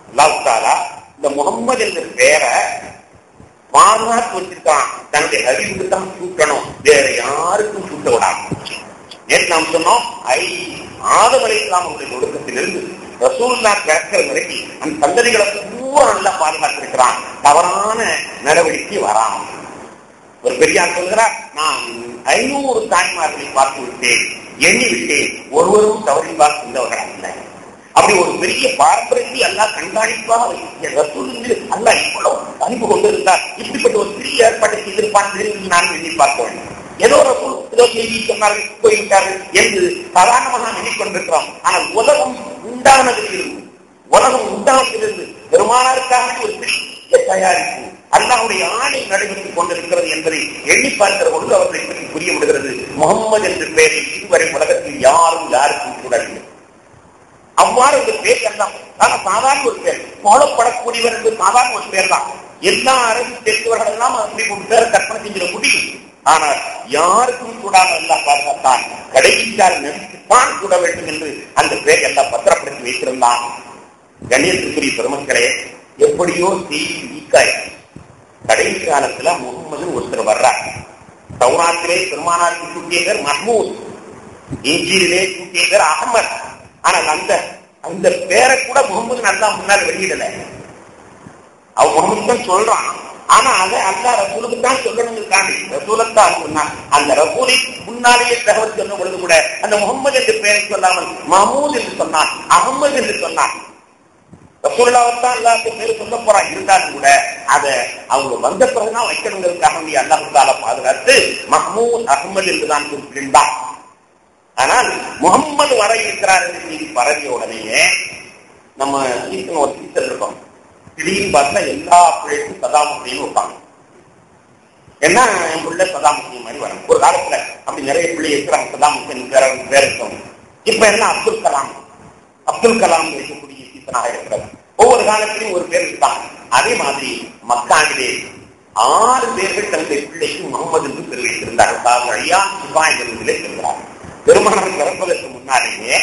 அல்லாஹ் தஆலா இந்த முகம்மது என்ற பெயரை பாதுகாத்து வச்சிருக்கான், தன்னுடைய அறிவுக்கு தான் சூட்டணும், வேற யாருக்கும் சூட்ட விடாது. நேற்று நாம் சொன்னோம், ஆதம் அலைஹிஸ்ஸலாம் அவருடைய ஒடுக்கத்திலிருந்து ரசூலுல்லாஹ் பிறக்கிற வரைக்கும் அந்த சந்ததிகளை பூரா நல்லா பாதுகாத்திருக்கிறான், தவறான நடவடிக்கை வராமல். ஒரு பெரியார் சொல்கிறார், நான் 500 தாய்மார்களை பார்த்து விட்டேன், எண்ணி விட்டேன், ஒருவரும் தவறிவார் சென்றவர்கள் அல்ல. அப்படி ஒரு பெரிய பாரம்பரியத்தை எல்லாம் கண்காணிப்பாக அல்ல இவ்வளவு அன்பு கொண்டிருந்தார். இப்படிப்பட்ட ஒரு பெரிய ஏற்பாட்டை செய்திருப்பார்கள் நான் எண்ணி பார்க்க வேண்டும். ஏதோ ஒரு செய்தி சொன்னார்கள், போய்விட்டார்கள் என்று சாதாரணமாக எண்ணிக்கொண்டிருக்கிறோம். ஆனால் உலகம் உண்டானதிலிருந்து பெருமானாருக்காக ஒரு பெரிய தயாரிப்பு அல்லாஹ்வுடைய ஆணை நடைபெற்றுக் கொண்டிருக்கிறது என்பதை எண்ணி பார்க்கிற பொழுது அவர்களை பற்றி புரிய விடுகிறது. முகம்மது என்ற பெயரை இதுவரை உலகத்தில் யாருக்கும் கூட இல்லை. அவ்வாறு ஒரு பேர் எல்லாம் சாதாரண ஒரு பேர், போலப்படக்கூடியவர் என்று சாதாரண ஒரு பேர் தான். எல்லா அரசு தெரிந்தவர்கள் எல்லாம் அப்படி ஒரு பேரை கற்பனை செஞ்சிட முடியும். ஆனால் யாருக்கும் கூடாமல் எல்லாம் பாதுகாத்தான், கடைசியால் நினைத்துத்தான் கூட வேண்டும் என்று அந்த பேர் எல்லாம் பத்திரப்படுத்தி வைத்திருந்தான். கண்ணியத்துக்குரிய பெருமக்களே, எப்படியோ செய்தி வீக்காயிற்று. கடைசி காலத்துல முகம்மது ஒருத்தர் வர்றார். தௌராத்திலே பெருமானாருக்கு சூட்டிய பேர் மஹ்மூத், இன்ஜீலிலே சூட்டிய பேர் அஹமத். ஆனால் அந்த பேரை கூட முகம்மது நல்லா முன்னால் வெளியிடல. அவன் முகம்மது தான் சொல்றான், ஆனா அதை அல்லாஹ் ரசூலுக்கு தான் சொல்லணுங்கிறதுக்காண்டி ரசூலத்தான் சொன்னான். அந்த ரசூலை முன்னாலேயே தகவல் சொன்ன பொழுது கூட அந்த முகம்மது என்ற பெயரை சொல்லாமல் மஹமூத் என்று சொன்னான், அகமது என்று சொன்னான். ரசூலுல்லாஹ்தான் எல்லாருக்கும் பேர் சொல்ல போறான். இருந்தாலும் கூட அதை அவங்க வந்த பிறகுதான் வைக்கணுங்கிறதுக்காக அல்லாஹ் தஆலா பாதுகாத்து மஹ்மூத் அஹ்மது என்றுதான் குறிப்பிட்டான். ஆனால் முகம்மது வர இருக்கிறார் என்று செய்தி பரவிய உடனேயே நம்ம ஒரு டீச்சர் இருக்கோம், திடீர்னு பார்த்தா எல்லா பிள்ளைக்கும் சதாம் ஹுசைன் வைப்பாங்க. ஏன்னா என் பிள்ளை சதாம் ஹுசைன் மாதிரி வரும். ஒரு காலத்துல அப்படி நிறைய பிள்ளை இருக்கிறாங்க, சதாம் ஹுசைன் பேர் இருக்கும். இப்ப என்ன அப்துல் கலாம் இருக்கக்கூடிய சீசனாக இருக்கிறது. ஒவ்வொரு காலத்திலையும் ஒரு பேர் இருக்காங்க. அதே மாதிரி மக்காவிலே 6 பேர்கள் தன்னுடைய பிள்ளைக்கு முகமது என்று பேர் வைத்திருந்தார்கள். ஐயா சிவா என்ற நிலை செல்கிறார்கள். பெருமானார் பிறப்பதற்கு முன்னாலேயே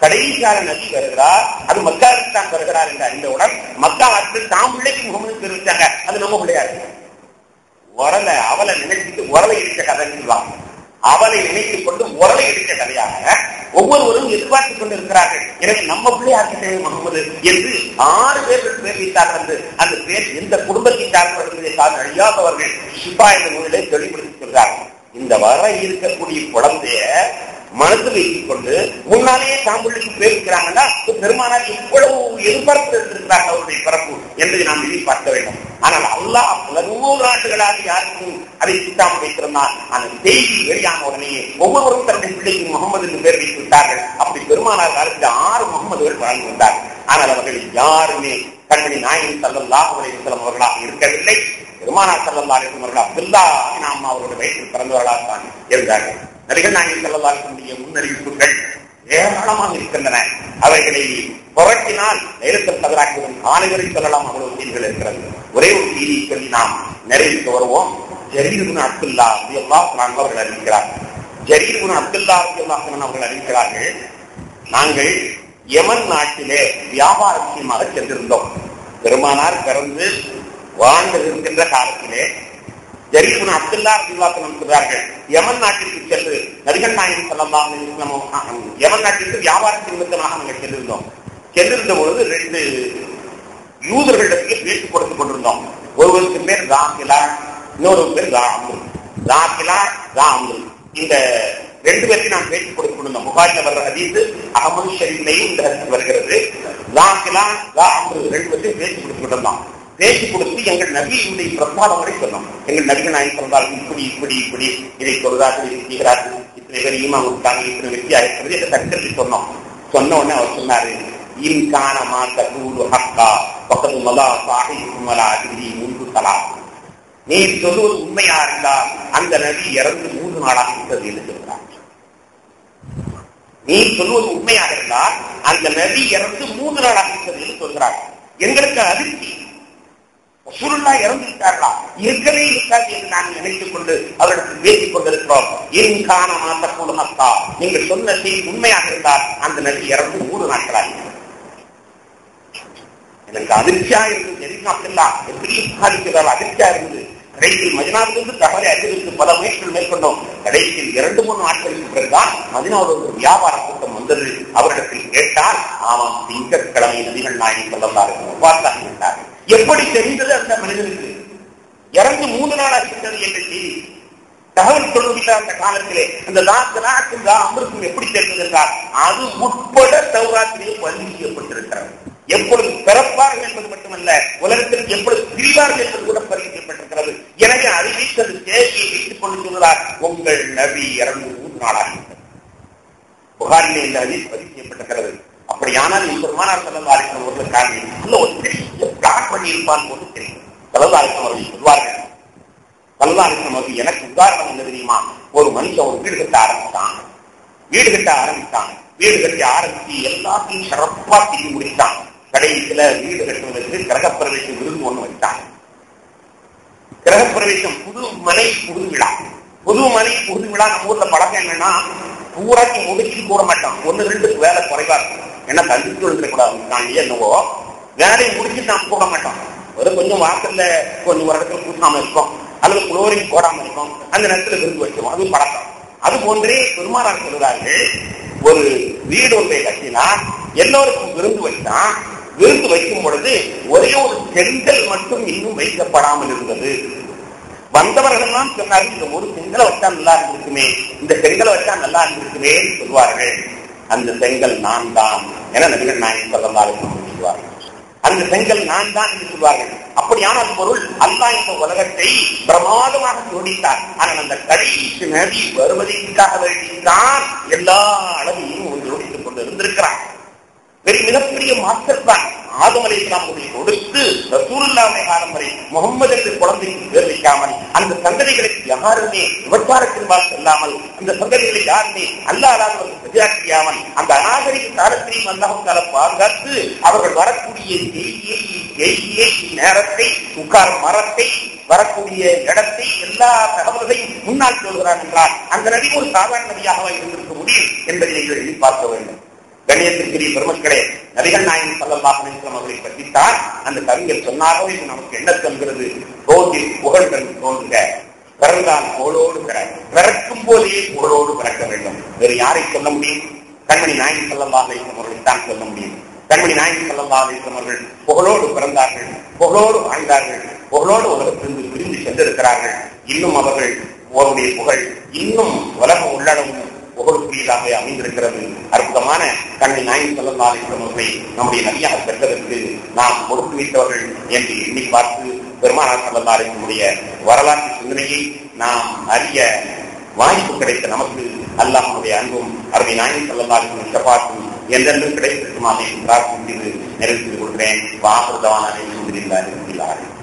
கடைசியார நபி வருகிறார், அது மக்காவுக்கு தான் வருகிறார் என்று அறிந்தவுடன் மக்கா ஆட்கள் தாம் பிள்ளைக்கு முகமது தெரிவித்தாங்க. அது நம்ம பிள்ளையாரு அவளை நினைச்சிட்டு உரலை இடிச்ச கதை சொல்லுவாங்க. அவளை நினைத்துக் கொண்டு உரலை இடிச்ச கதையாக ஒவ்வொருவரும் எதிர்பார்த்துக் கொண்டிருக்கிறார்கள். எனவே நம்ம பிள்ளையாருக்கு முகமது என்று 6 பேர்கள் பேர் வைத்தார்கள் என்று அந்த பேர் எந்த குடும்பத்தை சார்ந்தவர்களை அழியாதவர்கள் ஷிபா என்ற நூலிலே தெளிவுபடுத்தி சொல்கிறார்கள். இந்த வர இருக்கக்கூடிய குழந்தைய மனதில் வைத்துக் கொண்டு முன்னாலேயே தாம்புள்ளிக்கு பேர் இருக்கிறாங்கன்னா பெருமானார் எவ்வளவு எதிர்பார்ப்பு இருக்கிறார்கள் அவருடைய பிறப்பு என்பதை நாம் எதிர்பார்க்க வேண்டும். ஆனால் அல்லாஹ் பல 100 ஆண்டுகளாக யாருக்கும் அதை திட்டாமல் வைத்திருந்தார். அந்த செய்தி வெளியான உடனேயே ஒவ்வொருவரும் தன்னுடைய பிள்ளைக்கு முகமது என்று பேர் வைத்து விட்டார்கள். அப்படி பெருமானார் காலத்தில் 6 முகமதுகள் வாழ்ந்து வந்தார்கள். ஆனால் அவர்கள் யாருமே கண்மணி நாயகம் ஸல்லல்லாஹு அலைஹி வஸல்லம் அவர்களாக இருக்கவில்லை. பெருமானார் ஸல்லல்லாஹு அலைஹி வஸல்லம் அவர்கள் அப்துல்லா நாம அவருடைய வயிற்றில் பிறந்தவர்களாகத்தான் இருந்தார்கள். நபிகள் நாயகம் ஸல்லல்லாஹு அலைஹி வஸல்லம் முன்னறிவிப்புகள் ஏராளமாக இருக்கின்றன. அவைகளை புரட்டினால் லைலத்துல் கத்ராக்குடன் காலைவரை சொல்லலாம் அவ்வளவு செய்திகள் இருக்கிறது. ஒரே ஒரு செய்தியை சொல்லி நாம் நிறைவுக்கு வருவோம். ஜரீர் இப்னு அப்துல்லா ரலியல்லாஹு அன்ஹு அவர்கள் அறிவிக்கிறார்கள். ஜரீர் இப்னு அப்துல்லா ரலியல்லாஹு அன்ஹு அவர்கள் அறிவிக்கிறார்கள், நாங்கள் யமன் நாட்டிலே வியாபார விஷயமாக சென்றிருந்தோம். பெருமானார் பிறந்து வாழ்ந்து இருக்கின்ற காலத்திலே ஜரீர் இப்னு அப்துல்லா ரலியல்லாஹு அன்ஹு சொல்கிறார்கள், யமன் நாட்டிற்கு சென்று நபிகள் நாயகம் ஸல்லல்லாஹு அலைஹி வஸல்லம் யமன் நாட்டிற்கு வியாபாரத்தின் நிமித்தமாக நாங்கள் சென்றிருந்த பொழுது 2 யூதர்களிடத்துக்கு பேச்சு கொடுத்துக் கொண்டிருந்தோம். ஒருவருக்கு பேர் ராகிலா, இன்னொரு பேர் ராகிலா. இந்த 2 பேருக்கு நாம் பேச்சு கொடுத்துக் கொண்டிருந்தோம். புகாரில வர்ற ஹதீஸ் அஹ்மது ஷரீஃப்லையும் இந்த ஹதீஸ் வருகிறது. ராகிலா 2 பேருக்கு பேச்சு கொடுத்துக் கொண்டிருந்தோம். பேச்சு கொடுத்து எங்கள் நபியுடைய பிரசாதம் வரை சொன்னோம். எங்கள் நபிகள் நாயகம் சொன்னார்கள், இப்படி இதை சொல்றார்கள், இதை செய்கிறார்கள், இத்தனை பேர் ஈமான் கொடுத்தாங்க, இத்தனை வெற்றி ஆயிருக்கிறது என்ற தற்கருத்து சொன்னோம். சொன்ன உடனே அவர் சொன்னாரு, இன்கான மாத்த கூடு ஹக்கா பக்கத்து மலா சாஹிபும் வலா அதிரி முன்பு தலா. நீ சொல்லுவது உண்மையா இருந்தால் அந்த நபி இறந்து 3 நாளாக விட்டது என்று சொல்கிறார். நீ சொல்லுவது உண்மையாக இருந்தால் அந்த நபி இறந்து 3 நாளாக விட்டது என்று சொல்கிறார். எங்களுக்கு அதிர்ச்சி, ரசூலுல்லாஹ் இறந்து விட்டார்களா, இருக்கவே இருக்காது என்று நாங்கள் நினைத்துக் கொண்டு அவரிடத்தில் பேசிக் கொண்டிருக்கிறோம். இன்கான மாத்த கூடு ஹக்கா, நீங்கள் சொன்ன செய்தி உண்மையாக இருந்தால் அந்த நபி இறந்து 3 நாட்களாக. எனக்கு அதிர்ச்சியா இருந்து தெரியுமா, எப்படி சாதிக்கிறார், அதிர்ச்சியா இருந்து கடைசியில் மதினாவிலிருந்து தகவலை அறிவித்து பல முயற்சிகள் மேற்கொண்டோம். கடைசியில் 2-3 நாட்களுக்கு பிறகுதான் மதினாவில் ஒரு வியாபார கூட்டம் வந்தது. அவரிடத்தில் கேட்டால் ஆமாம், திங்கட்கிழமை நபிகள் நாயகம் ஸல்லல்லாஹு அலைஹி வஸல்லம் வஃபாத்தாகிவிட்டார்கள். எப்படி தெரிந்தது அந்த மனிதனுக்கு? இறந்து 3 நாளாக இருக்கிறது என்ற செய்தி தகவல் சொல்வதில்லை. அந்த காலத்திலே அந்த அமிர்தம் எப்படி தெரிந்தது என்றால் அது உட்பட தௌராத்திலே பதிவு செய்யப்பட்டிருக்கிறது. எப்பொழுது பிறப்பார்கள் என்பது மட்டுமல்ல, உலகத்திற்கு எப்பொழுது பிரிவார்கள் என்பது கூட பதிக்கப்பட்டிருக்கிறது. எனவே அதை வைத்து அந்த தேவையை வைத்துக் கொண்டு சொல்கிறார், உங்கள் நபி இறந்து 3 நாளாகிவிட்டது. புகாரிலே இந்த ஹதீஸ் பதிவு செய்யப்பட்டிருக்கிறது. அப்படியானால் பெருமானார் ஸல்லல்லாஹு அலைஹி வஸல்லம் அவர்களுக்காக நல்ல ஒரு பெரிய பிளான் பண்ணியிருப்பான் போது தெரியும். ஸல்லல்லாஹு அலைஹி வஸல்லம் அவர்கள் சொல்வார்கள், ஸல்லல்லாஹு அலைஹி வஸல்லம் அவர்கள் எனக்கு உதாரணம் என்ன தெரியுமா? ஒரு மனுஷன் ஒரு வீடு கட்ட ஆரம்பித்தான். வீடு கட்டி ஆரம்பிச்சு எல்லாத்தையும் சிறப்பா செய்து முடித்தான். கடைசியில வீடு கட்டுவதற்கு கிரகப்பிரவேசம் விருந்து ஒண்ணு வச்சான். கிரகப்பிரவேசம் புது மனை புகுது விழா நம்ம ஊர்ல பழக்கம் என்னன்னா, பூராக்கி முடிச்சு போட மாட்டான், 1-2 வேலை குறைவா இருக்கும். ஏன்னா தள்ளிட்டு வந்துடக்கூடாது என்னவோ வேலையை முடிச்சு நாம் போட மாட்டோம். ஒரு கொஞ்சம் வாசல்ல கொஞ்சம் ஒரு இடத்துல பூசாம இருக்கும், அல்லது குளோரின் போடாம இருக்கும், அந்த நேரத்துல விருந்து வச்சிருவோம். அது பழக்கம். அது போன்றே பெருமானார் சொல்கிறார்கள், ஒரு வீடு ஒன்றை கட்டினா எல்லோருக்கும் விருந்து வைத்தான். விருந்து வைக்கும் பொழுது ஒரே ஒரு செங்கல் மட்டும் இன்னும் வைக்கப்படாமல் இருந்தது. வந்தவர்கள் எல்லாம் சொன்னார்கள், இந்த ஒரு செங்கலை வச்சா நல்லா இருந்திருக்குமே, இந்த செங்கலை வச்சா நல்லா இருந்திருக்குமே சொல்வார்கள். அந்த செங்கல் நான் தான் என நபிகள் நாயகம் ஸல்லல்லாஹு அலைஹி வஸல்லம் சொல்வார்கள். அந்த செங்கல் நான் தான் என்று சொல்வார்கள். அப்படியான பொருள் அல்லாஹ் இந்த உலகத்தை பிரமாதமாக ஜோடித்தார். ஆனால் அந்த கடைசி நபி வருவதற்காக வேண்டித்தான் எல்லா அளவையும் ஜோடித்துக் கொண்டு இருந்திருக்கிறார். மிகப்பெரிய மாஸ்டர் தான். ஆதம் அலைஹிஸ்ஸலாம் கொடுத்து ரசூலுல்லாஹி காலம் வரை முகம்மது என்ற குழந்தைக்கு பேர் வைக்காமல், அந்த சந்ததிகளுக்கு யாருமே விபச்சாரத்தின்பால் செல்லாமல், அந்த சந்ததிகளை யாருமே அல்லாஹ் அல்லாதவர்கள் செய்யாமல், அந்த அநாகரிக காலத்திலையும் அல்லாஹ் பாதுகாத்து அவர்கள் வரக்கூடிய செய்தியை நேரத்தை, உட்கார் மரத்தை, வரக்கூடிய இடத்தை, எல்லா தகவல்களையும் முன்னால் சொல்கிறார் என்றால் அந்த நபி ஒரு சாதாரண நபியாக இருந்திருக்க முடியும் என்பதை நீங்கள் எண்ணி பார்க்க வேண்டும். கண்ணியத்திற்குரிய பெருமக்களே, நபிகள் நாயகம் ஸல்லல்லாஹு அலைஹி வஸல்லம் அவர்களை பற்றித்தான் அந்த கவிஞர் சொன்னாரோ இது நமக்கு என்ன சொல்கிறது? தோன்றில் புகழ்கள் தோன்றுக, பிறந்தால் புகழோடு பிறக்கும் போதே புகழோடு பிறக்க வேண்டும். வேறு யாரை சொல்ல முடியும்? கண்மணி நாயகம் ஸல்லல்லாஹு அலைஹி வஸல்லம் அவர்களை தான் சொல்ல முடியும். கண்மணி நாயகம் ஸல்லல்லாஹு அலைஹி வஸல்லம் அவர்கள் புகழோடு பிறந்தார்கள், புகழோடு வாழ்ந்தார்கள், புகழோடு உலகத்திலிருந்து விரிந்து சென்றிருக்கிறார்கள். இன்னும் அவர்கள் அவருடைய புகழ் இன்னும் உலகம் உள்ளடவும் புகழுக்குரியதாக அமைந்திருக்கிறது. அற்புதமான கண்மணி நாயகம் ஸல்லல்லாஹு அலைஹி வஸல்லம் அவர்களை நம்முடைய நபியாக பெற்றதற்கு நாம் கொடுத்து வைத்தவர்கள் என்று எண்ணி பார்த்து பெருமானார் ஸல்லல்லாஹு அலைஹி வஸல்லம் வரலாற்று சிந்தனையை நாம் அறிய வாய்ப்பு கிடைத்த நமக்கு அல்லாஹ்வுடைய அன்பும் அருமை நாயகம் ஸல்லல்லாஹு அலைஹி வஸல்லம் ஷஃபாஅத்தும் என்றென்றும் கிடைத்திருக்குமாக பிரார்த்தனை செய்து நிறைவு செய்து கொள்கிறேன். வாஹிருதவானா அல்ஹம்துலில்லாஹி ரப்பில் ஆலமீன்.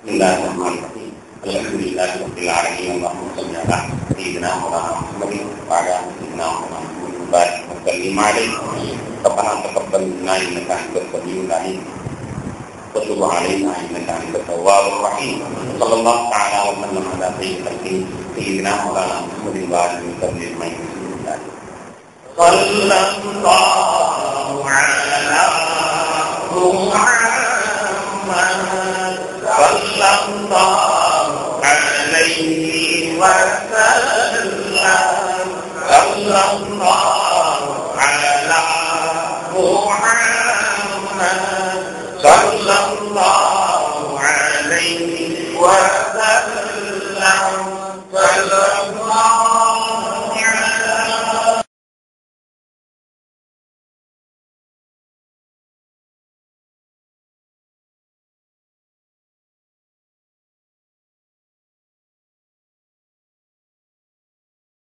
பிஸ்மில்லாஹிர் ரஹ்மானிர் ரஹீம். அல்ஹம்துலில்லாஹி ரப்பில் ஆலமீன். அல்லாஹும்ம ஸல்லி அலா சய்யிதினா மௌலானா முஹம்மதின் வ அலா சய்யிதினா மௌலானா முஹம்மதின் பாரிக் வ ஸல்லிம் அலைஹி. ரப்பனா தகப்பல் மின்னா இன்னக அன்தஸ் ஸமீஉல் அலீம் وتب علينا انك انت التواب الرحيم. صلى الله تعالى وسلم على سيد خلقه سيدنا مولانا محمد وعلى اله وصحبه اجمعين. صلى الله على محمد صلى الله عليه وسلم صلى الله على محمد صلى الله عليه وسلم.